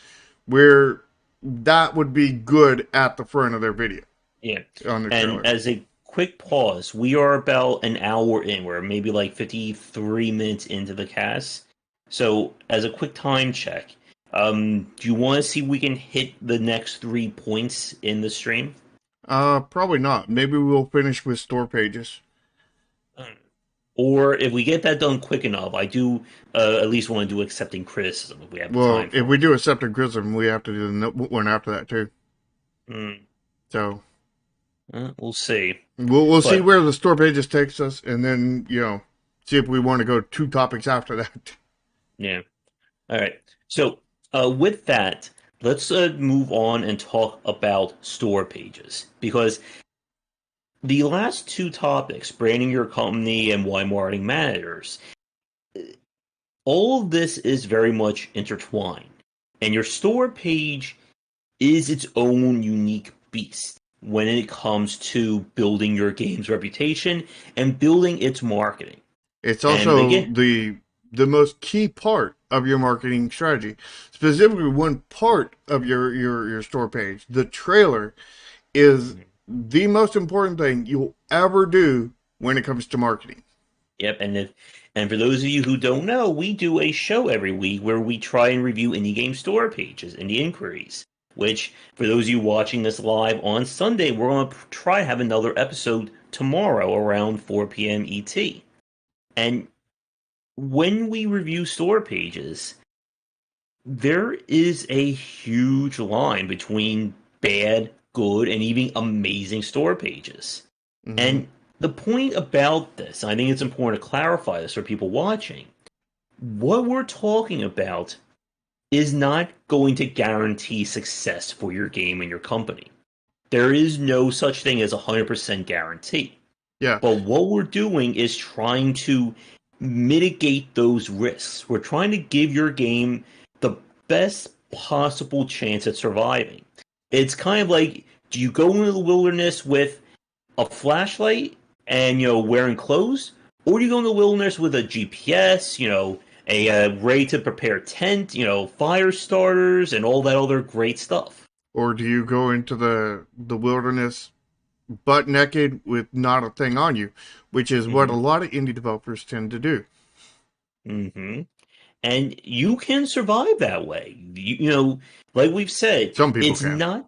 where that would be good at the front of their video yeah. on their And trailer. as a quick pause, we are about an hour in. We're maybe like 53 minutes into the cast. So as a quick time check, do you want to see if we can hit the next 3 points in the stream? Probably not. Maybe we'll finish with store pages. Mm. Or if we get that done quick enough, I do at least want to do accepting criticism if we have the Well, time if for we it. do accept a criticism, we have to do the one after that too. Mm, So we'll see. we'll see But where the store pages takes us, and then see if we want to go two topics after that. yeah, all right. So with that, let's move on and talk about store pages because the last two topics, branding your company and why marketing matters, all of this is very much intertwined. And your store page is its own unique beast when it comes to building your game's reputation and building its marketing. It's And also again, the most key part of your marketing strategy. Specifically, one part of your store page, the trailer, is the most important thing you'll ever do when it comes to marketing. yep, and for those of you who don't know, we do a show every week where we try and review indie game store pages, indie inquiries. Which, for those of you watching this live on Sunday, we're going to try have another episode tomorrow around 4 p.m. ET. And when we review store pages, there is a huge line between bad, good, and even amazing store pages. Mm-hmm. And the point about this, I think it's important to clarify this for people watching, what we're talking about is not going to guarantee success for your game and your company. There is no such thing as a 100% guarantee. Yeah. But what we're doing is trying to mitigate those risks. We're trying to give your game the best possible chance at surviving. It's kind of like, do you go into the wilderness with a flashlight and wearing clothes, or do you go in the wilderness with a GPS, a ready to prepare tent, fire starters, and all that other great stuff? Or do you go into the wilderness butt naked with not a thing on you, which is what a Mm-hmm. lot of indie developers tend to do. Mm-hmm. And you can survive that way. Like we've said, Some people it's can. not.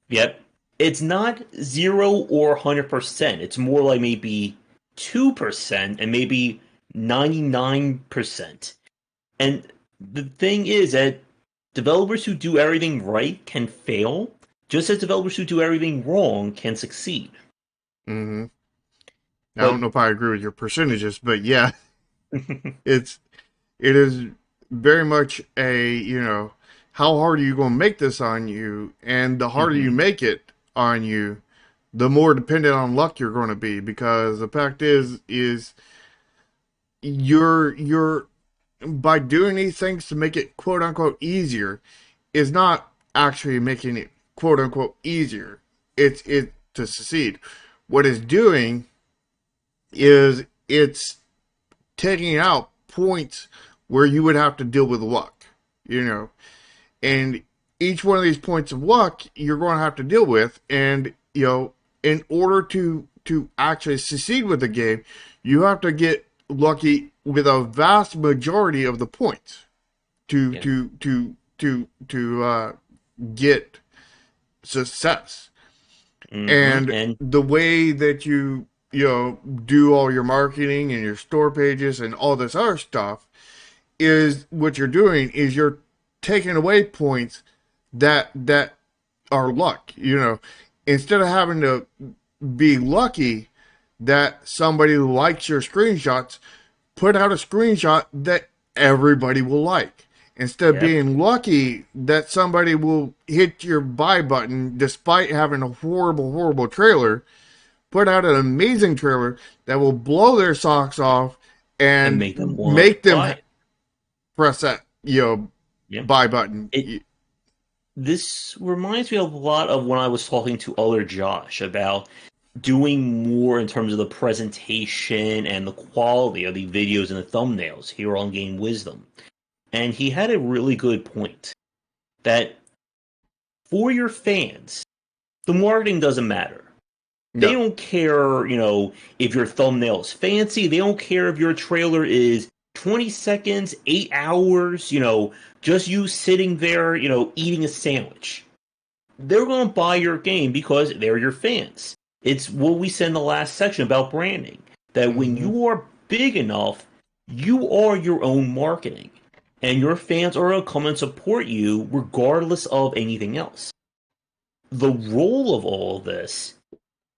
Yep, it's not 0 or 100%. It's more like maybe 2% and maybe 99%. And the thing is that developers who do everything right can fail, just as developers who do everything wrong can succeed. Mm-hmm. I don't But know if I agree with your percentages, but yeah, it's it is very much a, how hard are you going to make this on you? And the harder you Mhm. make it on you, the more dependent on luck you're going to be. Because the fact is you're by doing these things to make it quote unquote easier is not actually making it quote unquote easier. It's to succeed. What it's doing is it's taking out points where you would have to deal with luck, you know. And each one of these points of luck you're going to have to deal with, and in order to actually succeed with the game, you have to get lucky with a vast majority of the points to Yeah. get success. And And the way that you do all your marketing and your store pages and all this other stuff is what you're doing is you're taking away points that are luck. Instead of having to be lucky that somebody likes your screenshots, put out a screenshot that everybody will like. Instead of yep. being lucky that somebody will hit your buy button despite having a horrible, horrible trailer, put out an amazing trailer that will blow their socks off And and make them want to make them buy it. press that Yeah. buy button. It This reminds me of a lot of when I was talking to other Josh about doing more in terms of the presentation and the quality of the videos and the thumbnails here on Game Wisdom. And he had a really good point that for your fans, the marketing doesn't matter. They No. don't care, if your thumbnail is fancy. They don't care if your trailer is 20 seconds, 8 hours, just you sitting there, eating a sandwich. They're going to buy your game because they're your fans. It's what we said in the last section about branding. That when Mm-hmm. you are big enough, you are your own marketing. And your fans are going to come and support you regardless of anything else. The role of all of this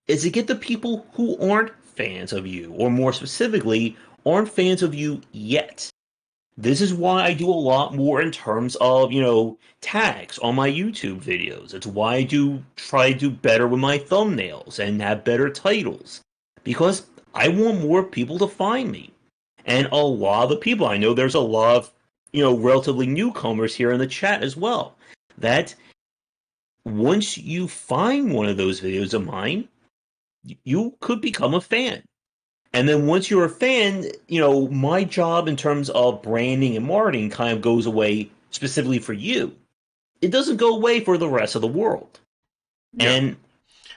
is to get the people who aren't fans of you, or more specifically, aren't fans of you yet. This is why I do a lot more in terms of, tags on my YouTube videos. It's why I do try to do better with my thumbnails and have better titles. Because I want more people to find me. And a lot of the people, I know there's a lot of, relatively newcomers here in the chat as well, that once you find one of those videos of mine, you could become a fan. And then once you're a fan, my job in terms of branding and marketing kind of goes away specifically for you. It doesn't go away for the rest of the world. Yeah. And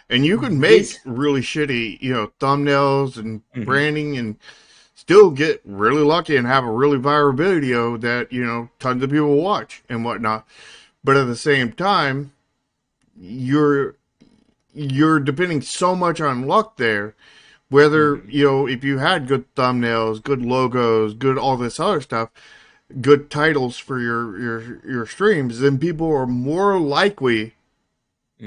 And you can make this, really shitty, thumbnails and mhm, branding and still get really lucky and have a really viral video that, tons of people watch and whatnot. But at the same time, you're depending so much on luck there. Whether, mhm, if you had good thumbnails, good logos, good all this other stuff, good titles for your streams, then people are more likely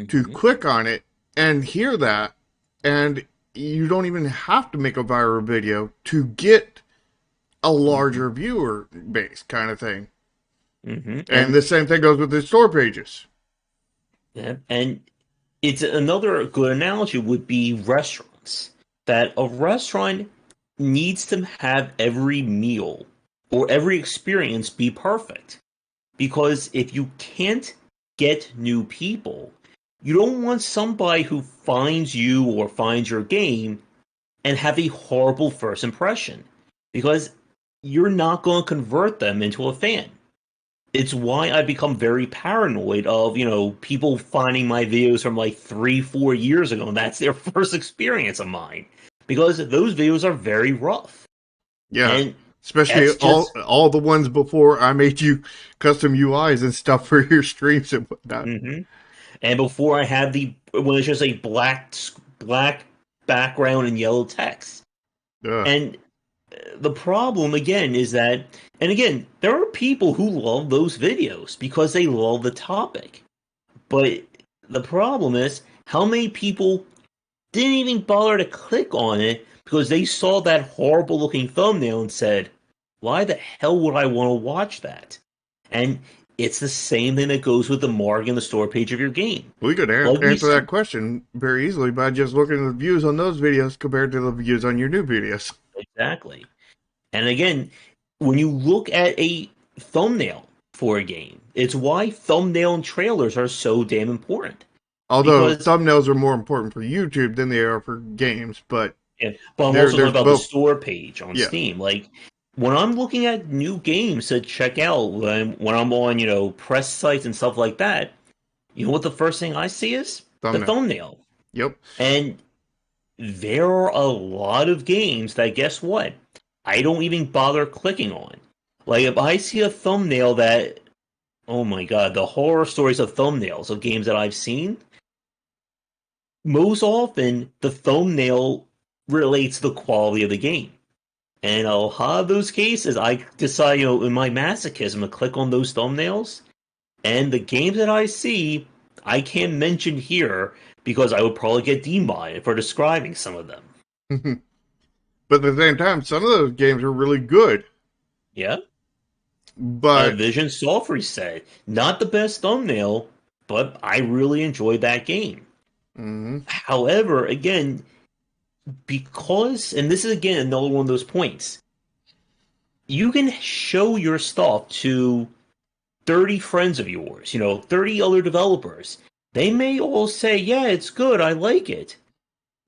to mhm, click on it and hear that, and you don't even have to make a viral video to get a mhm, larger viewer base kind of thing. mhm. And the same thing goes with the store pages. And it's another good analogy would be restaurants. That a restaurant needs to have every meal or every experience be perfect. Because if you can't get new people, you don't want somebody who finds you or finds your game and have a horrible first impression. Because you're not going to convert them into a fan. It's why I become very paranoid of, people finding my videos from like 3, 4 years ago, and that's their first experience of mine. Because those videos are very rough. Yeah. And Especially that's just all the ones before I made you custom UIs and stuff for your streams and whatnot. mhm. And before I had when it's just a black background and yellow text. Ugh. And the problem again is that, and again, there are people who love those videos because they love the topic. But the problem is how many people didn't even bother to click on it because they saw that horrible looking thumbnail and said, why the hell would I want to watch that? And it's the same thing that goes with the mark and the store page of your game. We could Like we answer that question very easily by just looking at the views on those videos compared to the views on your new videos. exactly. And again, when you look at a thumbnail for a game, it's why thumbnail and trailers are so damn important. Although Because, thumbnails are more important for YouTube than they are for games, but yeah, but I'm also talking there's about the both. store page on Yeah, Steam. Like, when I'm looking at new games to check out, when I'm on, press sites and stuff like that, you know what the first thing I see is? The thumbnail. thumbnail. Yep. And there are a lot of games that, guess what? I don't even bother clicking on. Like, if I see a thumbnail that, oh my god, the horror stories of thumbnails of games that I've seen, most often the thumbnail relates to the quality of the game. And a lot of those cases, I decide, in my masochism, to click on those thumbnails. And the games that I see, I can't mention here because I would probably get demodded for describing some of them. But at the same time, some of those games are really good. Yeah. But Vision Software said, not the best thumbnail, but I really enjoyed that game. mhm. However, again, because, and this is again another one of those points, you can show your stuff to 30 friends of yours, 30 other developers. They may all say, yeah, it's good, I like it.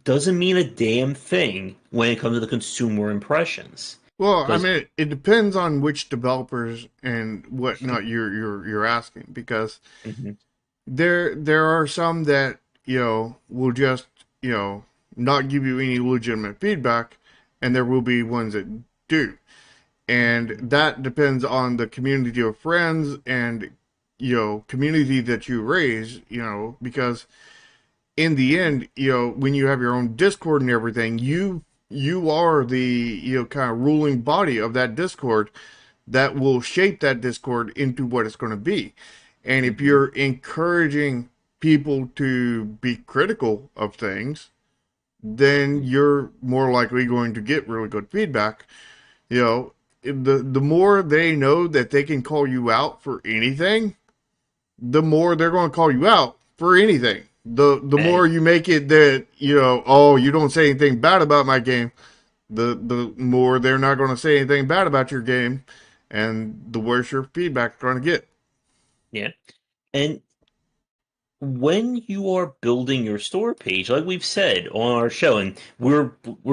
Doesn't mean a damn thing when it comes to the consumer impressions. Well, I Because, mean, it depends on which developers and whatnot you're asking, because mhm, there are some that will just not give you any legitimate feedback, and there will be ones that do, and that depends on the community of friends and community that you raise, because in the end, when you have your own Discord and everything, you are the kind of ruling body of that Discord that will shape that Discord into what it's going to be. And if mhm, you're encouraging people to be critical of things, then you're more likely going to get really good feedback. The more they know that they can call you out for anything, the more they're going to call you out for anything. The more hey, you make it that oh, you don't say anything bad about my game, the more they're not going to say anything bad about your game, and the worse your feedback's going to get. yeah. And when you are building your store page, like we've said on our show, and we're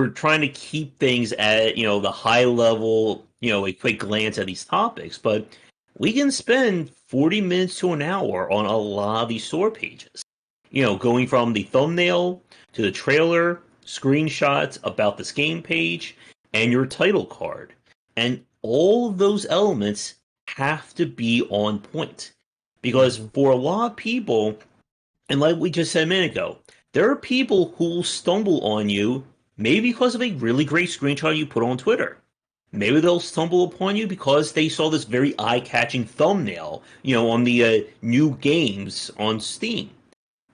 trying to keep things at the high level, a quick glance at these topics, but we can spend 40 minutes to an hour on a lot of these store pages. Going from the thumbnail to the trailer, screenshots about this game page, and your title card. And all of those elements have to be on point. Because Hmm. for a lot of people, and like we just said a minute ago, there are people who will stumble on you maybe because of a really great screenshot you put on Twitter. Maybe they'll stumble upon you because they saw this very eye-catching thumbnail, on the new games on Steam.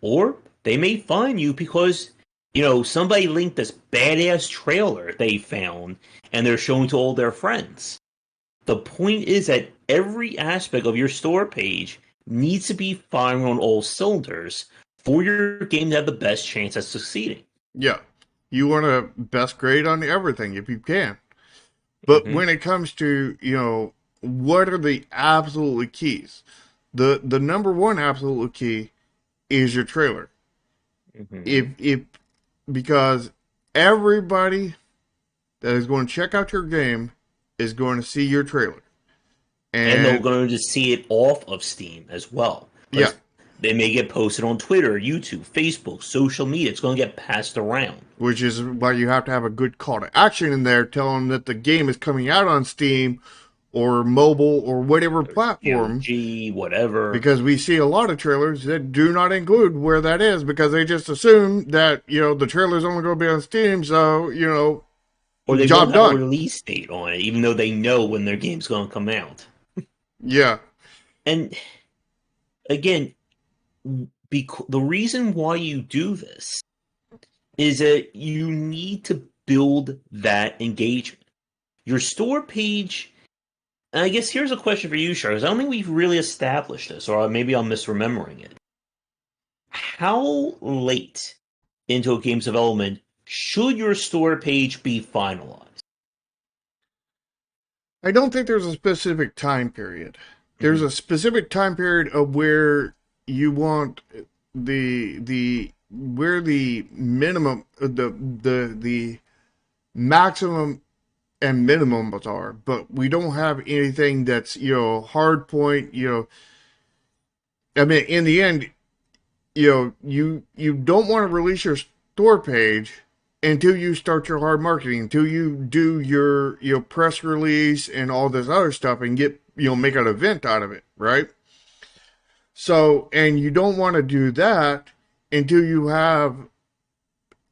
Or they may find you because, somebody linked this badass trailer they found and they're showing to all their friends. The point is that every aspect of your store page needs to be firing on all cylinders for your game to have the best chance at succeeding. Yeah. You want a best grade on everything if you can. But Hmm. when it comes to, what are the absolutely keys? The number one absolute key is your trailer. Hmm. If because everybody that is going to check out your game is going to see your trailer. And they're And going to see it off of Steam as well. yeah, Because they may get posted on Twitter, YouTube, Facebook, social media. It's going to get passed around. which is why you have to have a good call to action in there telling them that the game is coming out on Steam or mobile or whatever Or platform. GOG, whatever. Because we see a lot of trailers that do not include where that is because they just assume that, the trailer's only going to be on Steam, so, Or they won't job have a done. release date on it, even though they know when their game's going to come out. Yeah. And again, the reason why you do this is that you need to build that engagement. Your store page, and I guess here's a question for you, Char, because I don't think we've really established this, or maybe I'm misremembering it. How late into a game's development should your store page be finalized? I don't think there's a specific time period. There's Hmm. a specific time period of where you want the where the minimum the maximum and minimums are, but we don't have anything that's hard point. I mean, in the end, you don't want to release your store page until you start your hard marketing, until you do your press release and all this other stuff and get make an event out of it, right? So, and you don't want to do that until you have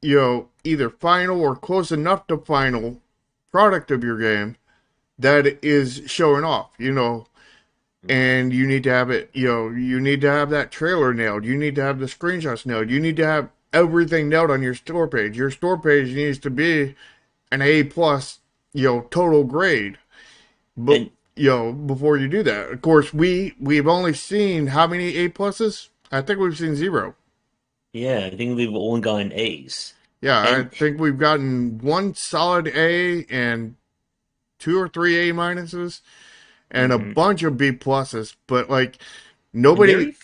either final or close enough to final product of your game that is showing off, and you need to have it, you need to have that trailer nailed. You need to have the screenshots nailed. You need to have everything nailed on your store page. Your store page needs to be an A plus, total grade. But, And before you do that, of course, we've only seen how many A pluses? I think we've seen zero. yeah, I think we've only gotten A's. Yeah, I And think we've gotten one solid A and two or three A minuses and a mhm. bunch of B pluses. But like and nobody very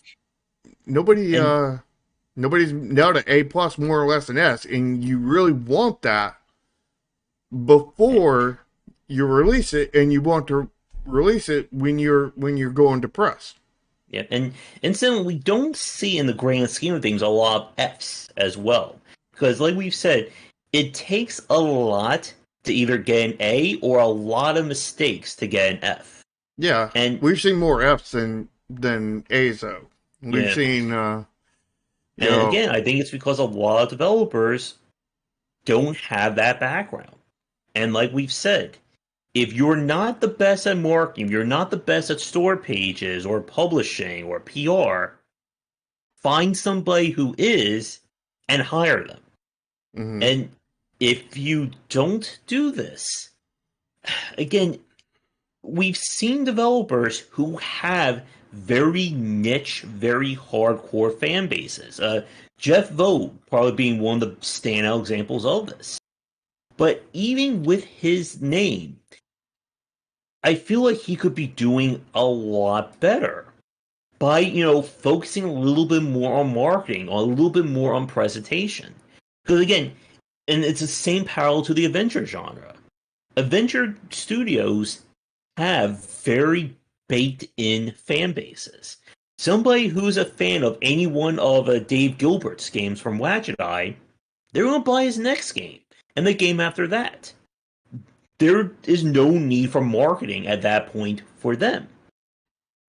nobody and nobody's nailed an A plus more or less than S, and you really want that before you release it, and you want to release it when you're going to press. yeah, and so we don't see in the grand scheme of things a lot of F's as well, because like we've said, it takes a lot to either get an A or a lot of mistakes to get an F. Yeah, And we've seen more Fs than A's though. We've yeah, seen you and know again, I think it's because a lot of developers don't have that background. And like we've said, if you're not the best at marketing, if you're not the best at store pages or publishing or PR, find somebody who is and hire them. mhm. And if you don't do this, again, we've seen developers who have very niche, very hardcore fan bases. Jeff Vogt probably being one of the standout examples of this. But even with his name, I feel like he could be doing a lot better by, focusing a little bit more on marketing, or a little bit more on presentation. Because again, and it's the same parallel to the adventure genre. Adventure studios have very baked in fan bases. Somebody who's a fan of any one of Dave Gilbert's games from Watchet Eye, they're going to buy his next game and the game after that. There is no need for marketing at that point for them.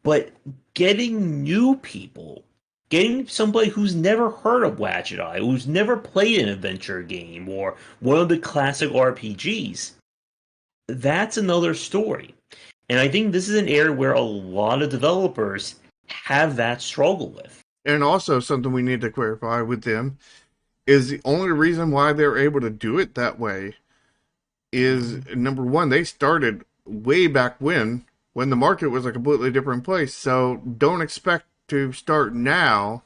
But getting new people, getting somebody who's never heard of Watchet Eye, who's never played an adventure game or one of the classic RPGs, that's another story. And I think this is an area where a lot of developers have that struggle with. And also something we need to clarify with them is the only reason why they're able to do it that way is, number one, they started way back when the market was a completely different place. So don't expect to start now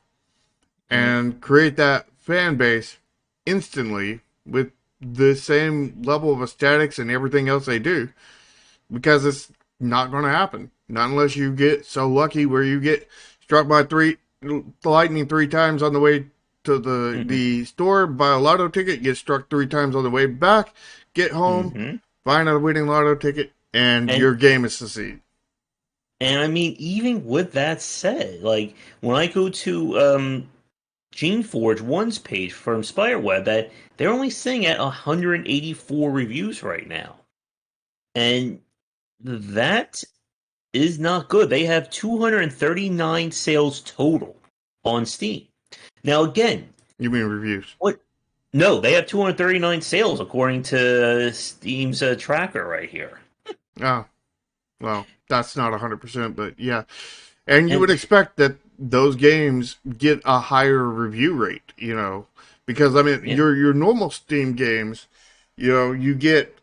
and create that fan base instantly with the same level of aesthetics and everything else they do, because it's not going to happen. Not unless you get so lucky where you get struck by lightning 3 times on the way to the store, buy a lotto ticket, get struck 3 times on the way back, get home, find a winning lotto ticket, and your game is succeed. And I mean, even with that said, like when I go to Geneforge 1's page from Spiderweb, that they're only sitting at 184 reviews right now. And that is not good. They have 239 sales total on Steam. Now, again... You mean reviews? What? No, they have 239 sales according to Steam's tracker right here. Oh, well, that's not 100%, but yeah. And you would expect that those games get a higher review rate, because, I mean, your normal Steam games, you get...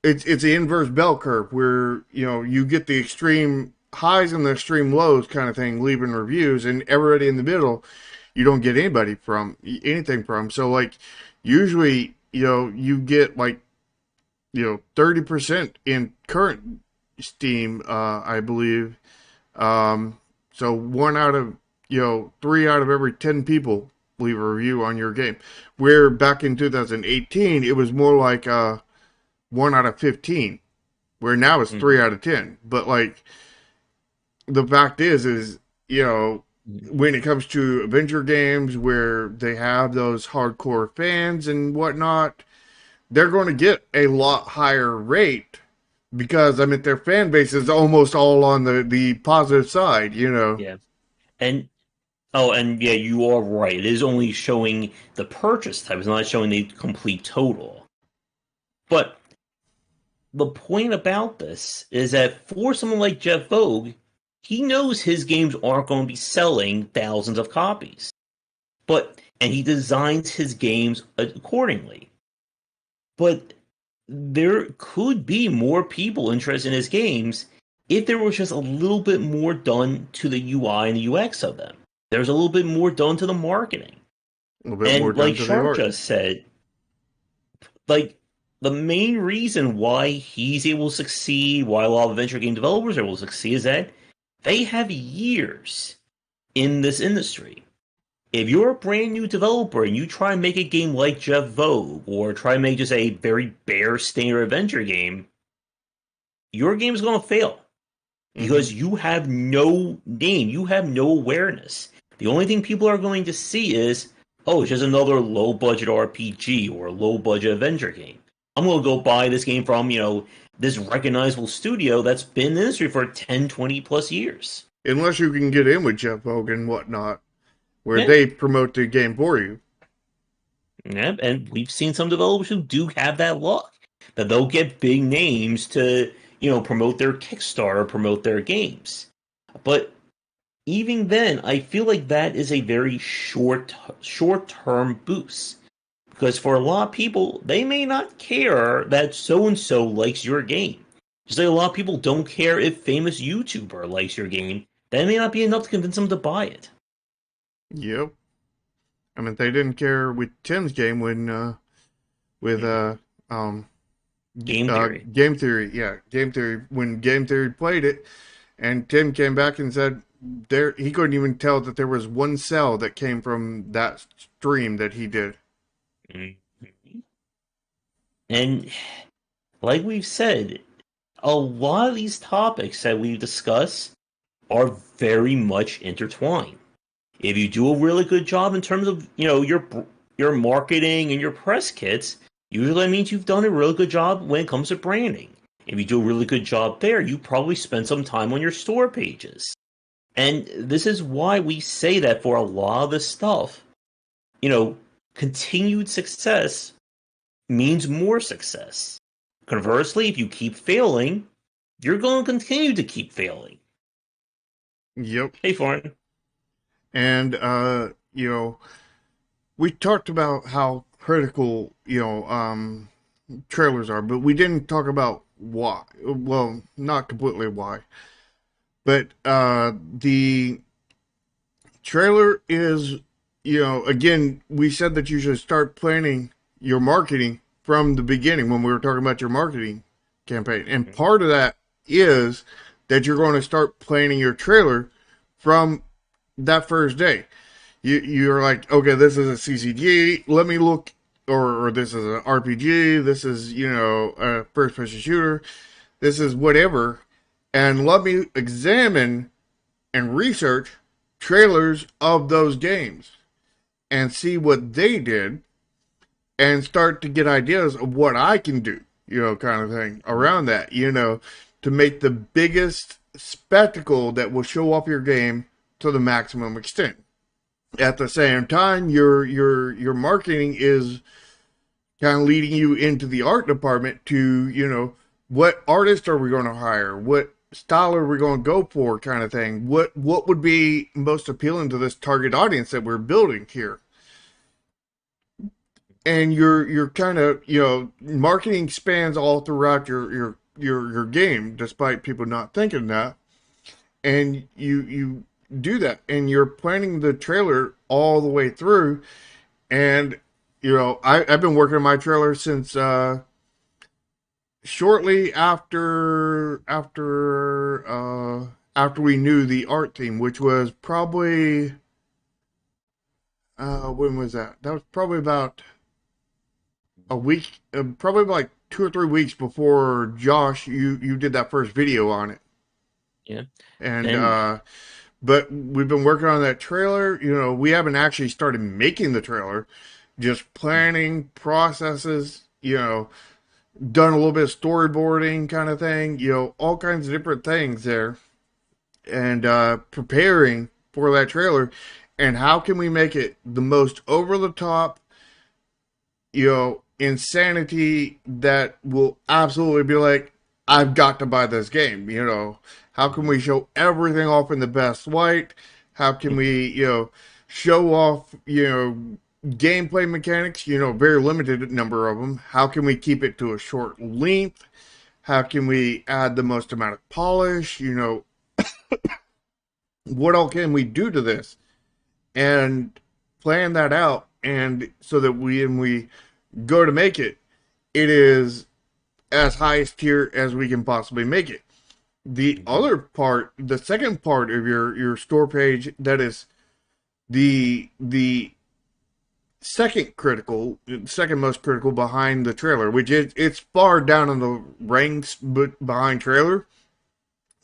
It's the inverse bell curve where, you get the extreme highs and the extreme lows kind of thing, leaving reviews, and everybody in the middle, you don't get anything from. So, like, usually, you get, like, 30% in current Steam, I believe. So 1 out of, 3 out of every 10 people leave a review on your game. Where back in 2018, it was more like, 1 out of 15, where now it's 3 out of 10. But like, the fact is, when it comes to adventure games where they have those hardcore fans and whatnot, they're going to get a lot higher rate because, I mean, their fan base is almost all on the positive side, Yeah. And you are right. It is only showing the purchase type. It's not showing the complete total. But the point about this is that for someone like Jeff Vogue, he knows his games aren't going to be selling thousands of copies. And he designs his games accordingly. But there could be more people interested in his games if there was just a little bit more done to the UI and the UX of them. There's a little bit more done to the marketing. A little bit more done like to Shark the art. just said, like, the main reason why he's able to succeed, why a lot of adventure game developers are able to succeed, is that they have years in this industry. If you're a brand new developer and you try and make a game like Jeff Vogue, or try and make just a very bare standard adventure game, your game is going to fail. Because you have no name, you have no awareness. The only thing people are going to see is, oh, it's just another low-budget RPG or low-budget adventure game. I'm going to go buy this game from, this recognizable studio that's been in the industry for 10, 20 plus years. Unless you can get in with Jeff Vogue and whatnot, where they promote the game for you. Yeah, and we've seen some developers who do have that luck. That they'll get big names to, promote their Kickstarter, promote their games. But even then, I feel like that is a very short-term boost. Because for a lot of people, they may not care that so-and-so likes your game. Just like a lot of people don't care if famous YouTuber likes your game. That may not be enough to convince them to buy it. Yep. I mean, they didn't care with Tim's game when, Game Theory. Game Theory, yeah. Game Theory. When Game Theory played it, and Tim came back and said, he couldn't even tell that there was one cell that came from that stream that he did. Mhm. And like we've said, a lot of these topics that we've discussed are very much intertwined. If you do a really good job in terms of your marketing and your press kits, usually that means you've done a really good job when it comes to branding. If you do a really good job there, you probably spend some time on your store pages. And this is why we say that for a lot of this stuff, continued success means more success. Conversely, if you keep failing, you're going to continue to keep failing. Yep. Hey, Foreign. And we talked about how critical trailers are, but we didn't talk about why. Well, not completely why, but the trailer is, again, we said that you should start planning your marketing from the beginning when we were talking about your marketing campaign. And part of that is that you're going to start planning your trailer from that first day. You're like, okay, this is a CCG. Let me look, or this is an RPG. This is, a first-person shooter. This is whatever. And let me examine and research trailers of those games and see what they did and start to get ideas of what I can do, kind of thing around that, to make the biggest spectacle that will show off your game to the maximum extent. At the same time, your marketing is kind of leading you into the art department to, what artist are we going to hire? What style are we going to go for, kind of thing? What would be most appealing to this target audience that we're building here? And you're kind of, marketing spans all throughout your game, despite people not thinking that. And you do that, and you're planning the trailer all the way through. And I've been working on my trailer since shortly after we knew the art team, which was probably when was that? That was probably about a week, probably like 2 or 3 weeks before Josh, you did that first video on it. Yeah. And but we've been working on that trailer. We haven't actually started making the trailer, just planning processes, done a little bit of storyboarding kind of thing, all kinds of different things there, and preparing for that trailer. And how can we make it the most over the top, insanity that will absolutely be like, I've got to buy this game, How can we show everything off in the best light? How can we, show off, gameplay mechanics, very limited number of them. How can we keep it to a short length? How can we add the most amount of polish? What all can we do to this? And plan that out. And so that when we go to make it, it is as highest tier as we can possibly make it. The other part, the second part of your store page, that is the second most critical behind the trailer, which it's far down in the ranks behind trailer,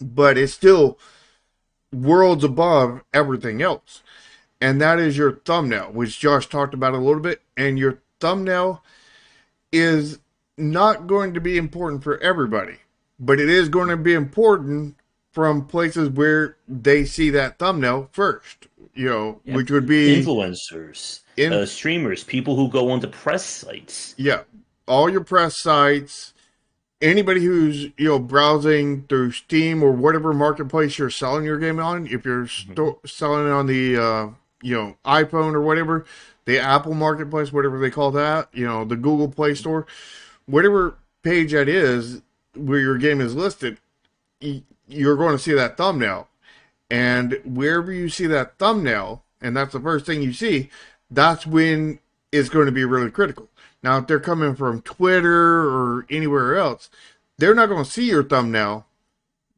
but it's still worlds above everything else. And that is your thumbnail, which Josh talked about a little bit. And your thumbnail is not going to be important for everybody, but it is going to be important from places where they see that thumbnail first, which would be influencers, streamers, people who go onto press sites. Yeah, all your press sites, anybody who's, browsing through Steam or whatever marketplace you're selling your game on. If you're selling it on the, iPhone or whatever, the Apple marketplace, whatever they call that, the Google Play Store, whatever page that is where your game is listed, you're going to see that thumbnail. And wherever you see that thumbnail, and that's the first thing you see, that's when it's going to be really critical. Now, if they're coming from Twitter or anywhere else, they're not going to see your thumbnail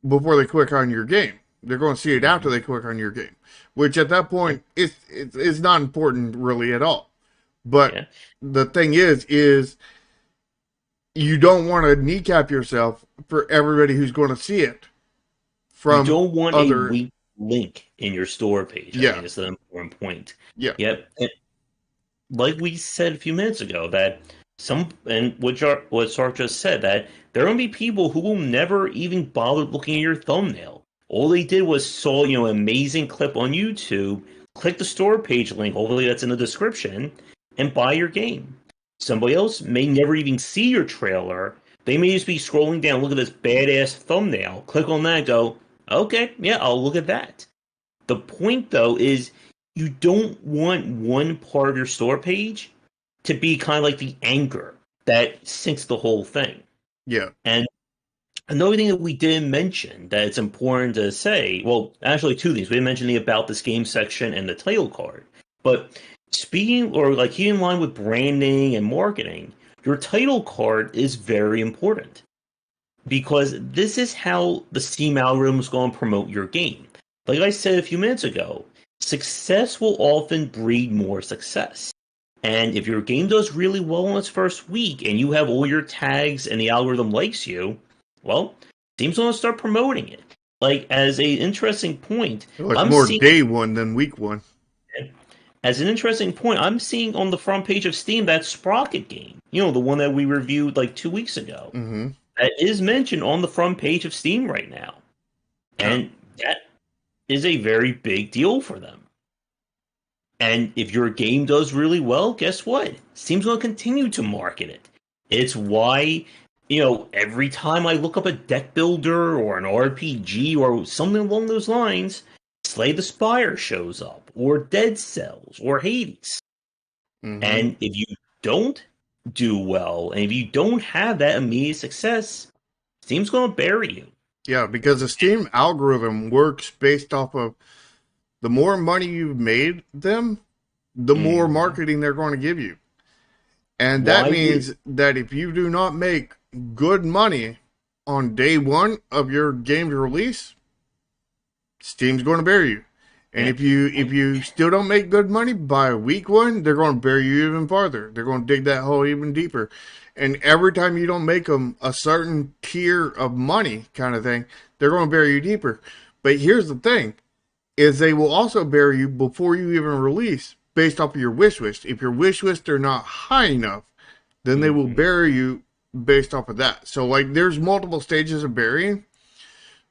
before they click on your game. They're going to see it after they click on your game, which at that point it's not important really at all. But Yeah. the thing is you don't want to kneecap yourself for everybody who's going to see it You from don't want a other. weak link in your store page. I Yeah, think it's an important point. yeah, Yep. And like we said a few minutes ago, that what Sark just said, that there are going to be people who will never even bother looking at your thumbnail. All they did was saw, an amazing clip on YouTube, click the store page link, hopefully that's in the description, and buy your game. Somebody else may never even see your trailer. They may just be scrolling down, look at this badass thumbnail, click on that, and go, okay, yeah, I'll look at that. The point, though, is you don't want one part of your store page to be kind of like the anchor that sinks the whole thing. yeah. And another thing that we didn't mention that it's important to say, well, actually two things. We didn't mention the about this game section and the title card. But speaking or like keeping in line with branding and marketing, your title card is very important because this is how the Steam algorithm is going to promote your game. Like I said a few minutes ago, success will often breed more success. And if your game does really well in its first week and you have all your tags and the algorithm likes you, well, Steam's going to start promoting it. Like, as an interesting point, It's more day one than week one. As an interesting point, I'm seeing on the front page of Steam that Sprocket game, the one that we reviewed like 2 weeks ago, that is mentioned on the front page of Steam right now. And that is a very big deal for them. And if your game does really well, guess what? Steam's going to continue to market it. It's why, every time I look up a deck builder or an RPG or something along those lines, Slay the Spire shows up, or Dead Cells, or Hades. And if you don't do well, and if you don't have that immediate success, Steam's going to bury you. Yeah, because the Steam algorithm works based off of the more money you've made them, the more marketing they're going to give you. And that means that if you do not make good money on day one of your game's release, Steam's going to bury you. And if you still don't make good money by week one, they're going to bury you even farther. They're going to dig that hole even deeper. And every time you don't make them a certain tier of money kind of thing, they're going to bury you deeper. But here's the thing, is they will also bury you before you even release based off of your wish list. If your wish list are not high enough, then they will bury you based off of that. So, like, there's multiple stages of burying.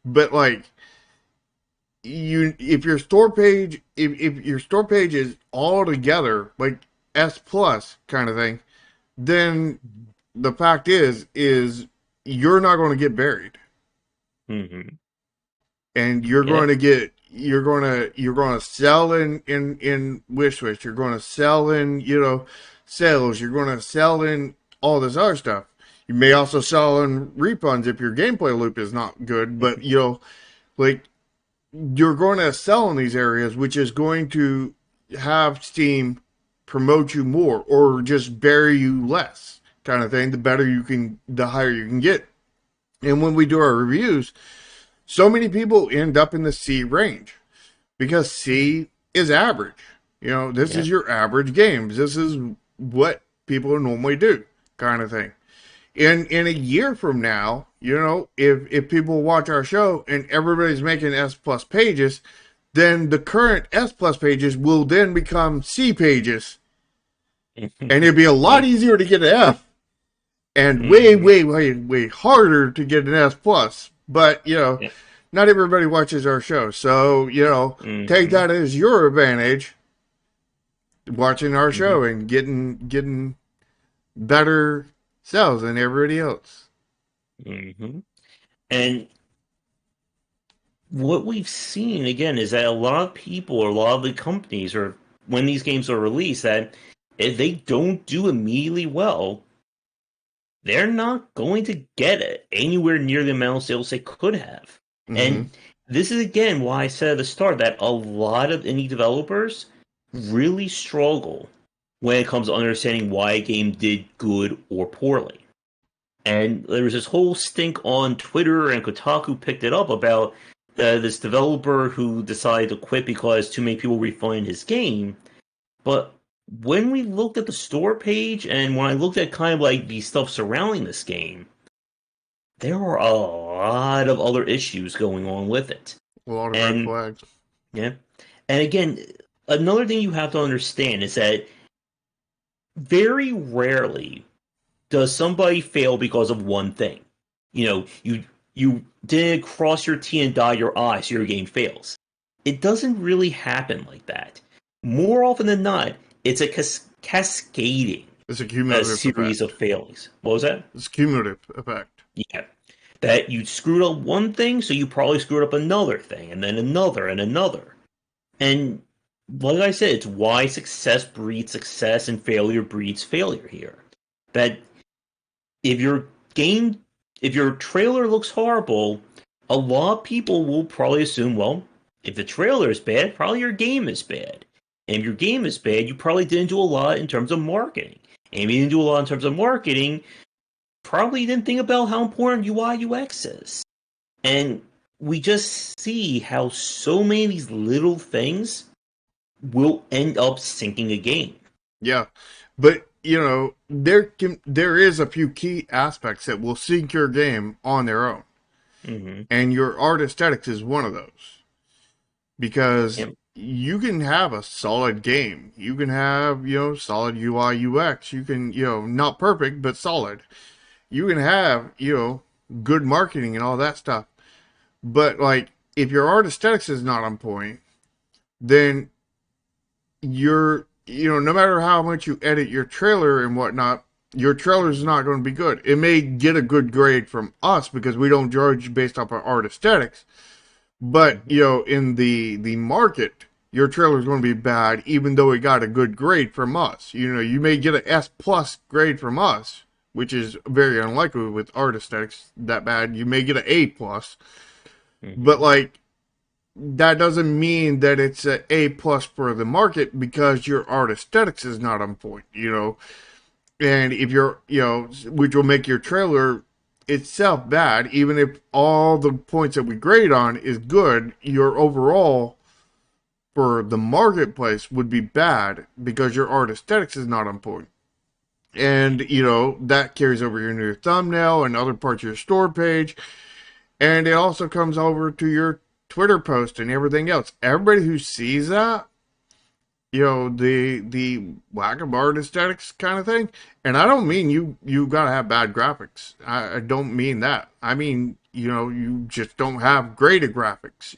But, like, if your store page is all together like S plus kind of thing, then the fact is you're not going to get buried, and you're going to sell in wish list. You're going to sell in sales. You're going to sell in all this other stuff. You may also sell in refunds if your gameplay loop is not good, but like. You're going to sell in these areas, which is going to have Steam promote you more or just bury you less kind of thing. The higher you can get. And when we do our reviews, so many people end up in the C range because C is average. This is your average games. This is what people normally do kind of thing. In a year from now, if people watch our show and everybody's making S plus pages, then the current S plus pages will then become C pages. And it'd be a lot easier to get an F and way, way, way, way harder to get an S plus. But, not everybody watches our show. So, take that as your advantage, watching our show and getting better sales than everybody else. And what we've seen again is that a lot of people or a lot of the companies, or when these games are released, that if they don't do immediately well, they're not going to get it anywhere near the amount of sales they could have. And this is again why I said at the start that a lot of indie developers really struggle when it comes to understanding why a game did good or poorly. And there was this whole stink on Twitter, and Kotaku picked it up about, this developer who decided to quit because too many people refunded his game. But when we looked at the store page and when I looked at kind of like the stuff surrounding this game, there were a lot of other issues going on with it. A lot of red And flags. yeah, and again, another thing you have to understand is that very rarely does somebody fail because of one thing. You didn't cross your T and dot your I, so your game fails. It doesn't really happen like that. More often than not, it's a cascading It's a cumulative series of effect. failings. What was that? It's a cumulative effect. Yeah. That you screwed up one thing, so you probably screwed up another thing, and then another, and another. And like I said, it's why success breeds success and failure breeds failure here. That if your game, if your trailer looks horrible, a lot of people will probably assume, well, if the trailer is bad, probably your game is bad. And if your game is bad, you probably didn't do a lot in terms of marketing. And if you didn't do a lot in terms of marketing, probably didn't think about how important UI UX is. And we just see how so many of these little things will end up sinking a game. Yeah, but there is a few key aspects that will sink your game on their own, Mm-hmm. and your art aesthetics is one of those. Because Yep. you can have a solid game, you can have solid UI UX, you can not perfect but solid. You can have good marketing and all that stuff, but like if your art aesthetics is not on point, then you're no matter how much you edit your trailer and whatnot, your trailer is not going to be good. It may get a good grade from us because we don't judge based off our art aesthetics, but in the market, your trailer is going to be bad even though it got a good grade from us. You may get an S plus grade from us, which is very unlikely with art aesthetics that bad. You may get an A plus, but Mm-hmm. like that doesn't mean that it's a A plus for the market because your art aesthetics is not on point, And if you're, which will make your trailer itself bad, even if all the points that we grade on is good, your overall for the marketplace would be bad because your art aesthetics is not on point. And, that carries over into your thumbnail and other parts of your store page. And it also comes over to your Twitter post and everything else. Everybody who sees that, the lack of art aesthetics kind of thing. And I don't mean you gotta have bad graphics. I don't mean that. I mean, you just don't have graded graphics,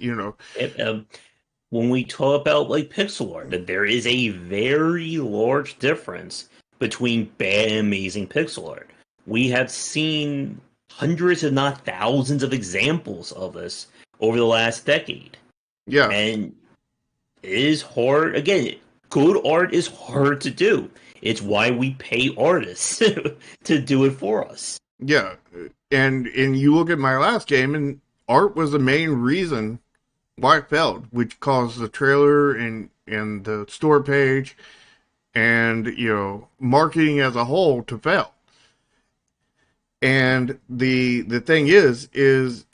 When we talk about like pixel art, that there is a very large difference between bad and amazing pixel art. We have seen hundreds, if not thousands, of examples of this over the last decade. Yeah, And it is hard. Again, good art is hard to do. It's why we pay artists to do it for us. yeah. And you look at my last game and art was the main reason why it failed, which caused the trailer and the store page and marketing as a whole to fail. And the thing is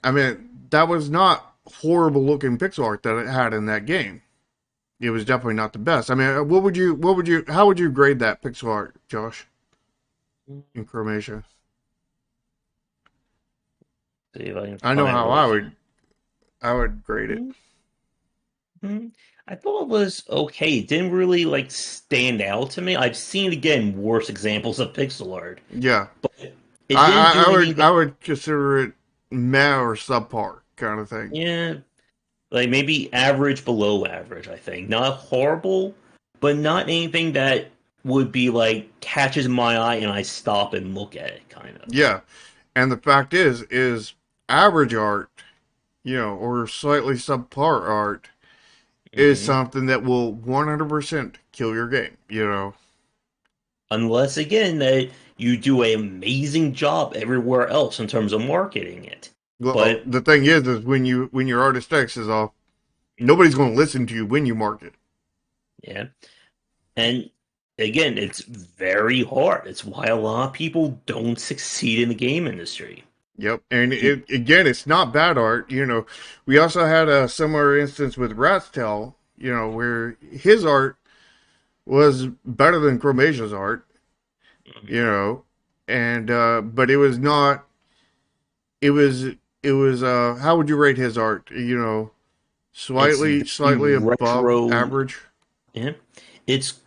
I mean that was not horrible looking pixel art that it had in that game. It was definitely not the best. I mean, how would you grade that pixel art, Josh, in Chromatia? See if I can I know find how what was. I would grade it. Mhm. I thought it was okay. It didn't really like stand out to me. I've seen again worse examples of pixel art, Yeah, but it didn't do anything I but would consider it meh or subpar kind of thing. yeah, like maybe average below average. I think not horrible, but not anything that would be like catches my eye and I stop and look at it. Kind of. Yeah, and the fact is average art, or slightly subpar art is Hmm. something that will 100% kill your game. Unless again that you do an amazing job everywhere else in terms of marketing it, Well, but the thing is when your art aesthetics is off, nobody's going to listen to you when you market. yeah. And again, it's very hard. It's why a lot of people don't succeed in the game industry. Yep, and again, it's not bad art. We also had a similar instance with Rat's Tail. Where his art was better than Chromasia's art. You know, and but it was not. It was. How would you rate his art? It's very Slightly above retro. average. Yeah. It's,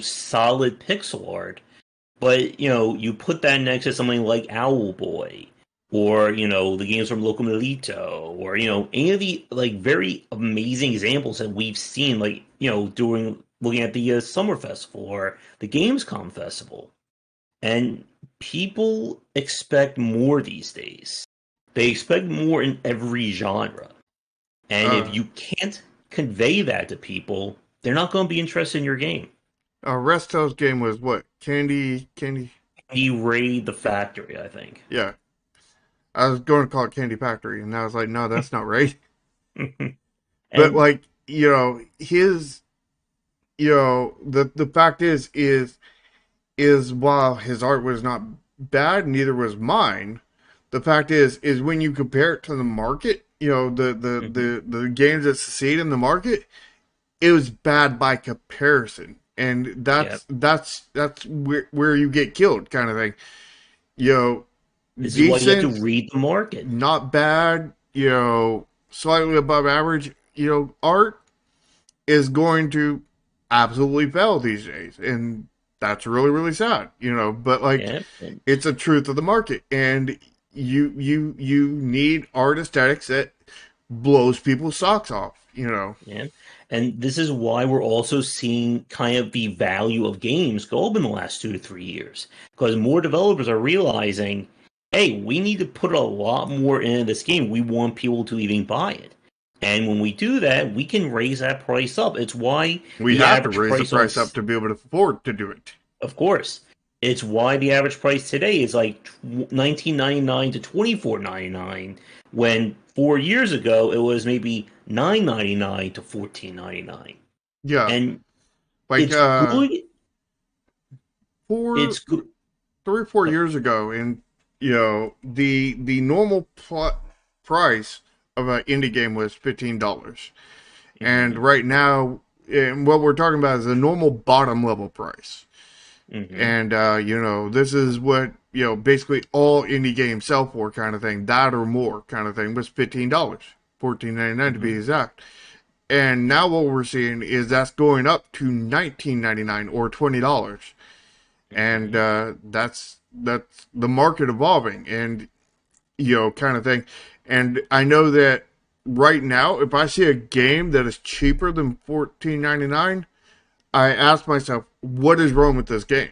solid pixel art. But, you put that next to something like Owlboy, or, the games from Locomilito, or, any of the, like, very amazing examples that we've seen, like, during looking at the Summer Festival or the Gamescom Festival. And people expect more these days. They expect more in every genre. And if Uh, you can't convey that to people, they're not going to be interested in your game. Resto's game was what? Candy. You raid the factory, I think. Yeah, I was going to call it Candy Factory, and I was like, no, that's not right. But And like, his, the fact is while his art was not bad, neither was mine. The fact is when you compare it to the market, mhm, the games that succeed in the market, it was bad by comparison, and yeah, that's where you get killed, kind of thing. You know, this is why you have to decent, read the market. not bad, slightly above average, art is going to absolutely fail these days, and that's really really sad. But like, Yeah, and, it's a truth of the market, and you need art aesthetics that blows people's socks off. yeah. And this is why we're also seeing kind of the value of games go up in the last 2 to 3 years. Because more developers are realizing, hey, we need to put a lot more into this game. We want people to even buy it. And when we do that, we can raise that price up. It's why We the have to average raise the price on, price up to be able to afford to do it. of course, it's why the average price today is like 19.99 to 24.99, when 4 years ago it was maybe 9.99 to 14.99. Yeah, And like it's good. four, It's good. 3 or 4 years ago, and the normal price of an indie game was $15, and Hmm. right now, and what we're talking about is the normal bottom level price. Hmm. And this is what basically all indie games sell for, kind of thing. That or more, kind of thing, was $15, 14.99 to be Hmm. exact. And now what we're seeing is that's going up to 19.99 or $20, and Hmm. that's the market evolving, and kind of thing. And I know that right now, if I see a game that is cheaper than 14.99, I ask myself, what is wrong with this game?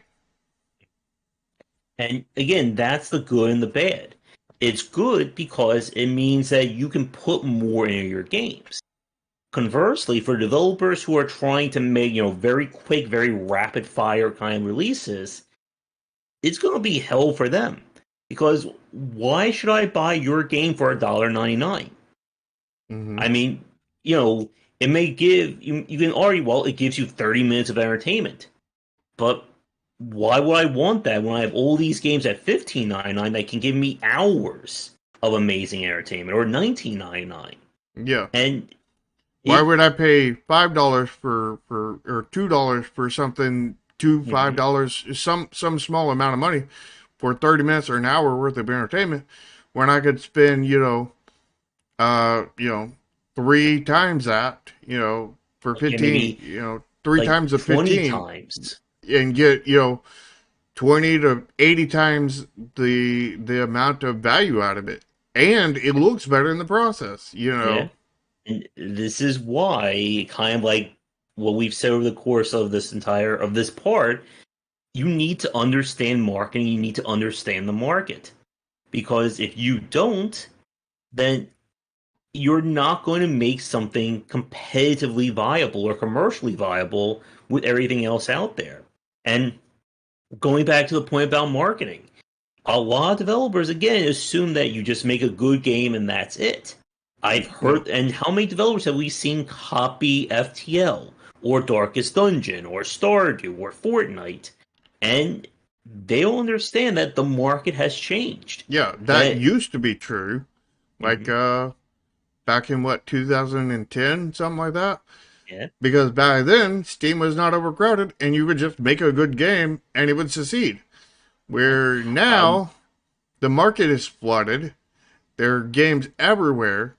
And again, that's the good and the bad. It's good because it means that you can put more into your games. Conversely, for developers who are trying to make, very quick, very rapid fire kind of releases, it's going to be hell for them. Because why should I buy your game for $1.99? Mm-hmm. I mean, it may give you can argue, well, it gives you 30 minutes of entertainment. But why would I want that when I have all these games at 15.99 that can give me hours of amazing entertainment, or 19.99? Yeah. And Why it would I pay $5 or $2 for something, two five mhm, dollars some small amount of money for 30 minutes or an hour worth of entertainment, when I could spend uh you know three times that, for okay, 15, maybe three like times of 20 15, times. and get 20 to 80 times the amount of value out of it, and it looks better in the process. Yeah. And this is why, kind of like what we've said over the course of this part, you need to understand marketing, you need to understand the market. Because if you don't, then you're not going to make something competitively viable or commercially viable with everything else out there. And going back to the point about marketing, a lot of developers again assume that you just make a good game and that's it. I've No. heard, and how many developers have we seen copy FTL or Darkest Dungeon or Stardew or Fortnite? And they'll understand that the market has changed. Yeah, that That used to be true. Like, Mhm. back in what, 2010, something like that? Yeah. Because back then, Steam was not overcrowded and you could just make a good game and it would succeed. Yeah. Where Um, now, the market is flooded, there are games everywhere,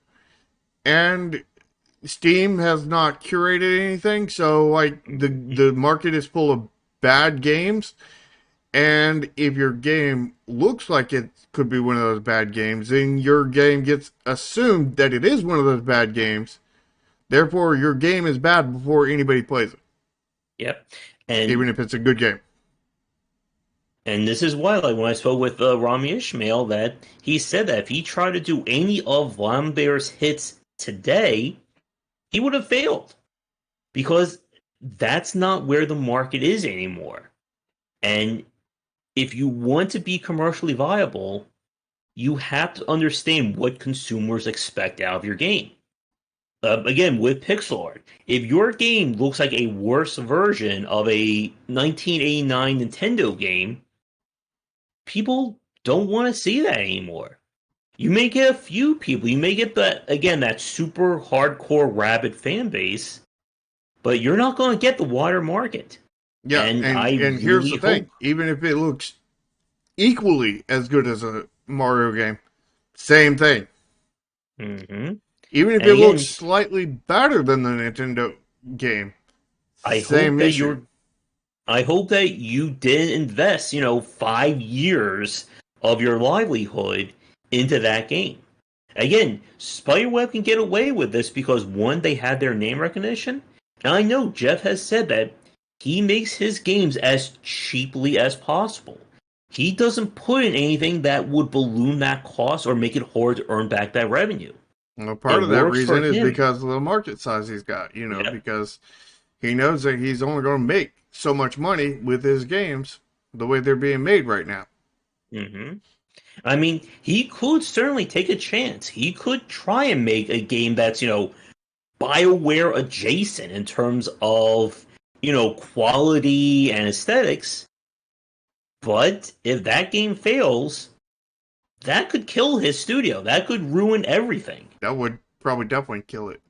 and Steam has not curated anything, so like the market is full of bad games, and if your game looks like it could be one of those bad games, then your game gets assumed that it is one of those bad games. Therefore, your game is bad before anybody plays it, yep. even And if it's a good game. and this is why, like when I spoke with Rami Ishmael, that he said that if he tried to do any of Lambert's hits today, he would have failed because that's not where the market is anymore. And if you want to be commercially viable, you have to understand what consumers expect out of your game. Again, with pixel art, if your game looks like a worse version of a 1989 Nintendo game, people don't want to see that anymore. You may get a few people, you may get that super hardcore rabid fan base, but you're not going to get the wider market. Yeah, And I and here's really the thing: hope. even if it looks equally as good as a Mario game, same thing. Hmm. Even if And it looks again, slightly better than the Nintendo game, I hope same that issue. you're I hope that you didn't invest, 5 years of your livelihood into that game. Again, Spiderweb can get away with this because one, they had their name recognition, and I know Jeff has said that he makes his games as cheaply as possible. He doesn't put in anything that would balloon that cost or make it hard to earn back that revenue. Well, part It of that works for reason is him. because of the market size he's got, Yep. because he knows that he's only going to make so much money with his games the way they're being made right now. Hmm. I mean, he could certainly take a chance. He could try and make a game that's, BioWare adjacent in terms of, quality and aesthetics. But if that game fails, that could kill his studio. That could ruin everything. That would probably definitely kill it.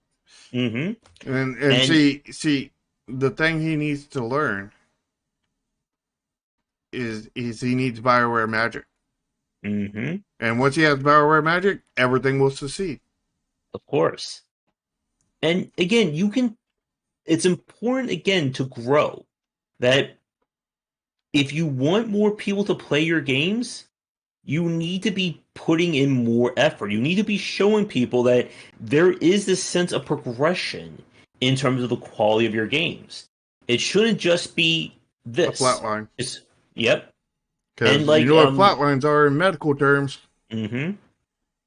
Hmm. And And see, the thing he needs to learn is he needs Bioware magic. hmm And once he has Bioware magic, everything will succeed. of course. And again, it's important again to grow that if you want more people to play your games, you need to be putting in more effort. You need to be showing people that there is this sense of progression in terms of the quality of your games. It shouldn't just be A this. flatline. It's yep. And Because you know what flatlines are in medical terms. mhm.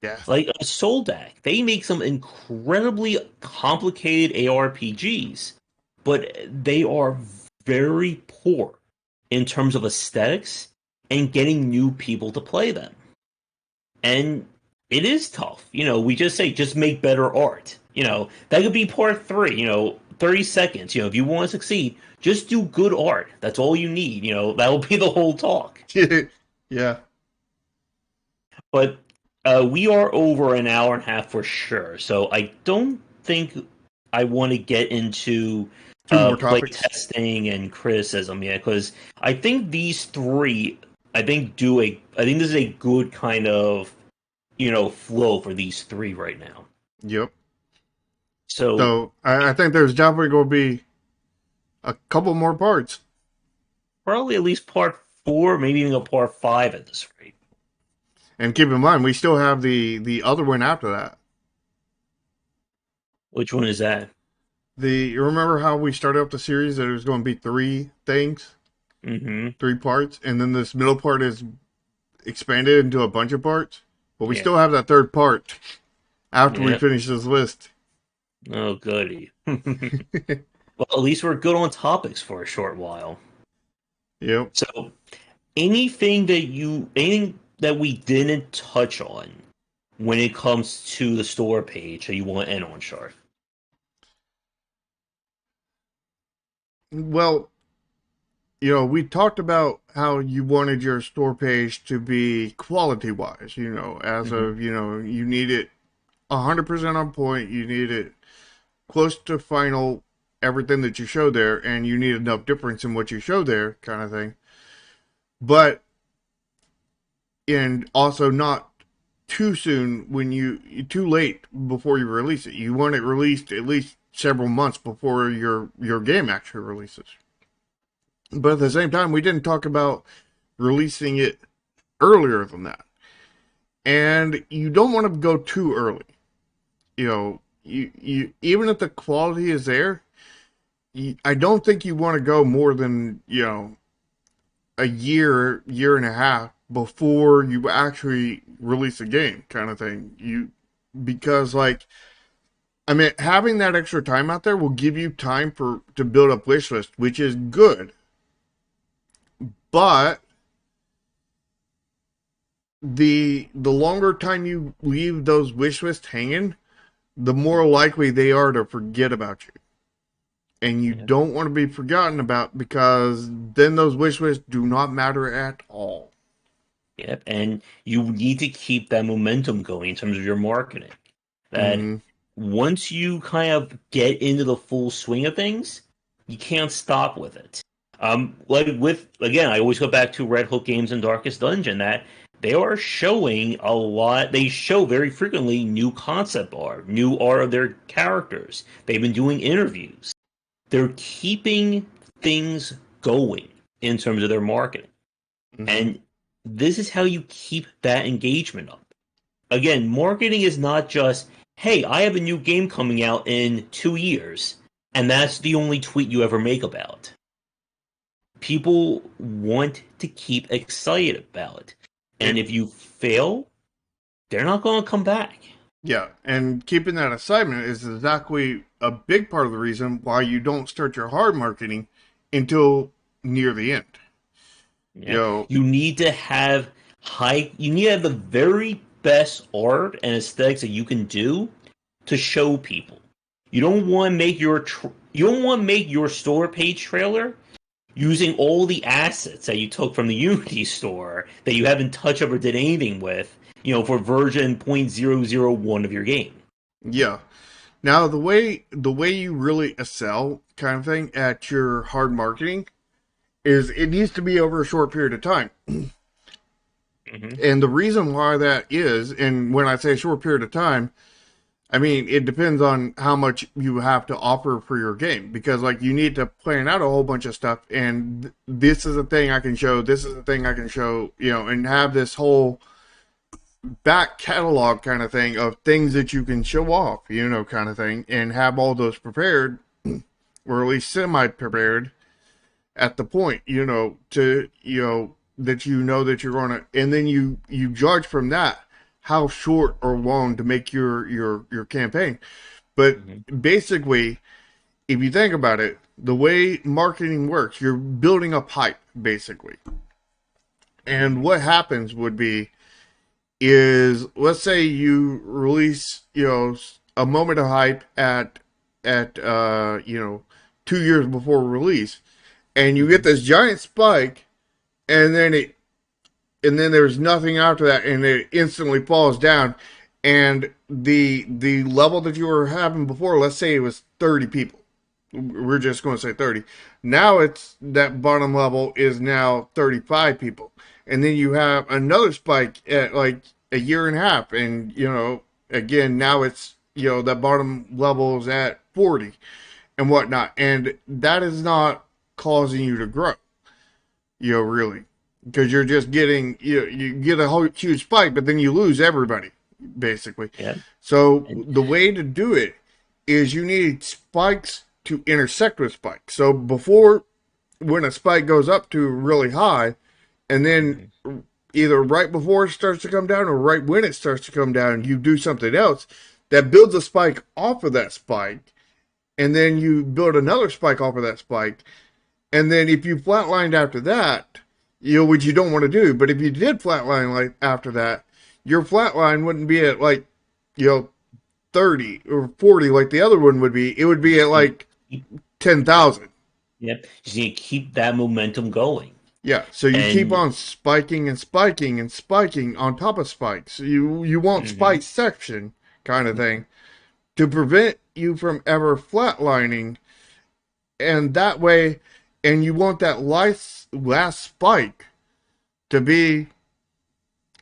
Death. Like a Soldak, they make some incredibly complicated ARPGs, but they are very poor in terms of aesthetics and getting new people to play them. And it is tough. We just say just make better art. That could be part three, 30 seconds. If you want to succeed, just do good art. That's all you need. That'll be the whole talk. Yeah. But we are over an hour and a half for sure. So I don't think I want to get into Two more play topics. testing and criticism yet, because I think these three, I think this is a good kind of flow for these three right now. Yep. So So I think there's definitely going to be a couple more parts. probably at least part four, maybe even a part five at this rate. And keep in mind, we still have the other one after that. Which one is that? You remember how we started up the series that it was going to be three things, Mm-hmm. three parts, and then this middle part is expanded into a bunch of parts? Well, we Yeah. still have that third part after we Yeah. finish this list. Oh, goody. Well, at least we're good on topics for a short while. Yep. So, anything that we didn't touch on when it comes to the store page that you want to end on, Shark? Well, we talked about how you wanted your store page to be quality wise, as Hmm. of, you need it 100% on point, you need it close to final everything that you show there, and you need enough difference in what you show there, kind of thing. But, and also not too soon when too late before you release it. You want it released at least several months before your game actually releases. But at the same time, we didn't talk about releasing it earlier than that. And you don't want to go too early. You even if the quality is there, I don't think you want to go more than, a year and a half before you actually release a game kind of thing. Because like, I mean, having that extra time out there will give you time to build up wish list, which is good. But the longer time you leave those wish lists hanging, the more likely they are to forget about you. And you Yeah. don't want to be forgotten about, because then those wish lists do not matter at all. Yep. And you need to keep that momentum going in terms of your marketing. That Mm-hmm. once you kind of get into the full swing of things, you can't stop with it. Like with again, I always go back to Red Hook Games and Darkest Dungeon that they are showing a lot. They show very frequently new concept art, new art of their characters. They've been doing interviews. They're keeping things going in terms of their marketing. Mm-hmm. And this is how you keep that engagement up. Again, marketing is not just, hey, I have a new game coming out in 2 years, and that's the only tweet you ever make about it. People want to keep excited about it. And And if you fail, they're not going to come back. yeah, and keeping that excitement is exactly a big part of the reason why you don't start your hard marketing until near the end. You Yeah. know, You need to have the very best art and aesthetics that you can do to show people. You don't want to make your store page trailer using all the assets that you took from the Unity store that you haven't touched up or did anything with, for version 0.001 of your game. yeah. Now the way you really excel kind of thing at your hard marketing is it needs to be over a short period of time. Hmm. And the reason why that is, and when I say short period of time, I mean, it depends on how much you have to offer for your game, because like you need to plan out a whole bunch of stuff, and this is a thing I can show, this is a thing I can show, and have this whole back catalog kind of thing of things that you can show off, kind of thing, and have all those prepared, or at least semi prepared at the point, to that that you're gonna, and then you judge from that how short or long to make your campaign. But Hmm. basically, if you think about it, the way marketing works, you're building up hype basically. And what happens would be is, let's say you release, a moment of hype at 2 years before release, and you get Hmm. this giant spike, and then there's nothing after that, and it instantly falls down, and the level that you were having before, let's say it was 30 people, we're just going to say 30, now it's that bottom level is now 35 people, and then you have another spike at like a year and a half, and again, now it's, that bottom level is at 40 and whatnot, and that is not causing you to grow, really, because you're just getting, you get a whole huge spike, but then you lose everybody basically. Yeah. So And, the way to do it is you need spikes to intersect with spikes. So before, when a spike goes up to really high, and then mhm. either right before it starts to come down or right when it starts to come down, you do something else that builds a spike off of that spike, and then you build another spike off of that spike, and then if you flatlined after that, which you don't want to do, but if you did flatline like after that, your flatline wouldn't be at like, you know, 30 or 40 like the other one would be. It would be at You- like you- 10,000. Yep. You just need to keep that momentum going. Yeah, so you keep And on spiking and spiking and spiking on top of spikes. You want mhm, spike section kind of thing to prevent you from ever flatlining, and that way, and you want that last spike to be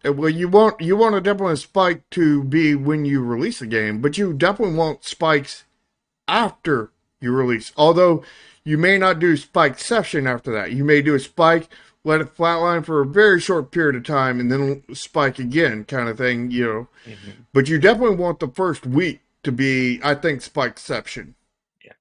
well. You want a definitely spike to be when you release a game, but you definitely want spikes after you release. Although you may not do spike session after that. You may do a spike, let it flatline for a very short period of time, and then spike again, kind of thing, mhm, But you definitely want the first week to be, I think, spike session. yeah.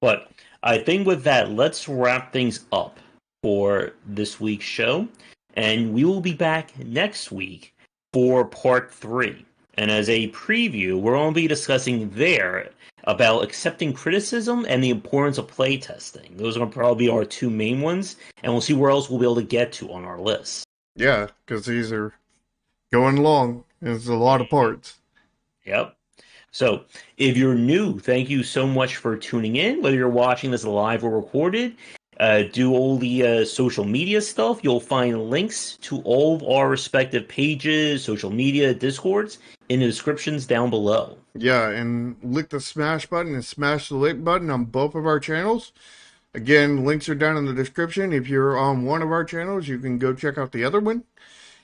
But I think with that, let's wrap things up for this week's show. And we will be back next week for part three. And as a preview, we're going to be discussing there about accepting criticism and the importance of playtesting. Those are going to probably be our two main ones, and we'll see where else we'll be able to get to on our list. Yeah, because these are going long. There's a lot of parts. Yep. So, if you're new, thank you so much for tuning in. Whether you're watching this live or recorded, do all the social media stuff. You'll find links to all of our respective pages, social media, discords in the descriptions down below. Yeah, and lick the smash button and smash the like button on both of our channels. Again, links are down in the description. If you're on one of our channels, you can go check out the other one.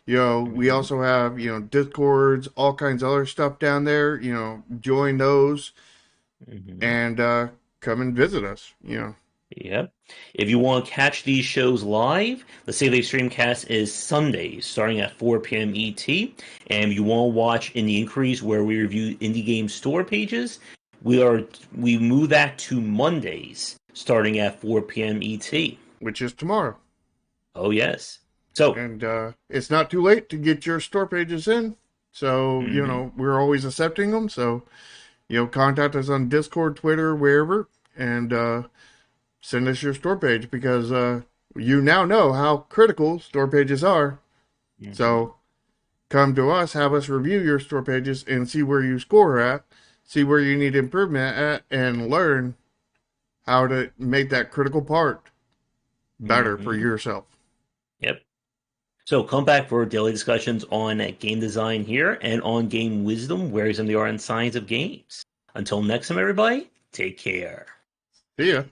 We Mhm, also have, Discords, all kinds of other stuff down there. Join those mhm. and come and visit us. Yep. If you want to catch these shows live, the Save They Streamcast is Sundays, starting at 4 p.m. ET. And if you want to watch in the Inquiries, where we review indie game store pages, we move that to Mondays, starting at 4 p.m. ET. Which is tomorrow. Oh yes. So, And it's not too late to get your store pages in. So, mhm, we're always accepting them. So, contact us on Discord, Twitter, wherever, and send us your store page because you now know how critical store pages are. mhm, So come to us, have us review your store pages and see where you score at, see where you need improvement at, and learn how to make that critical part better for mhm. yourself. Yep. So come back for daily discussions on game design here and on game wisdom, where some of the art and science of games. Until next time, everybody, take care. See ya.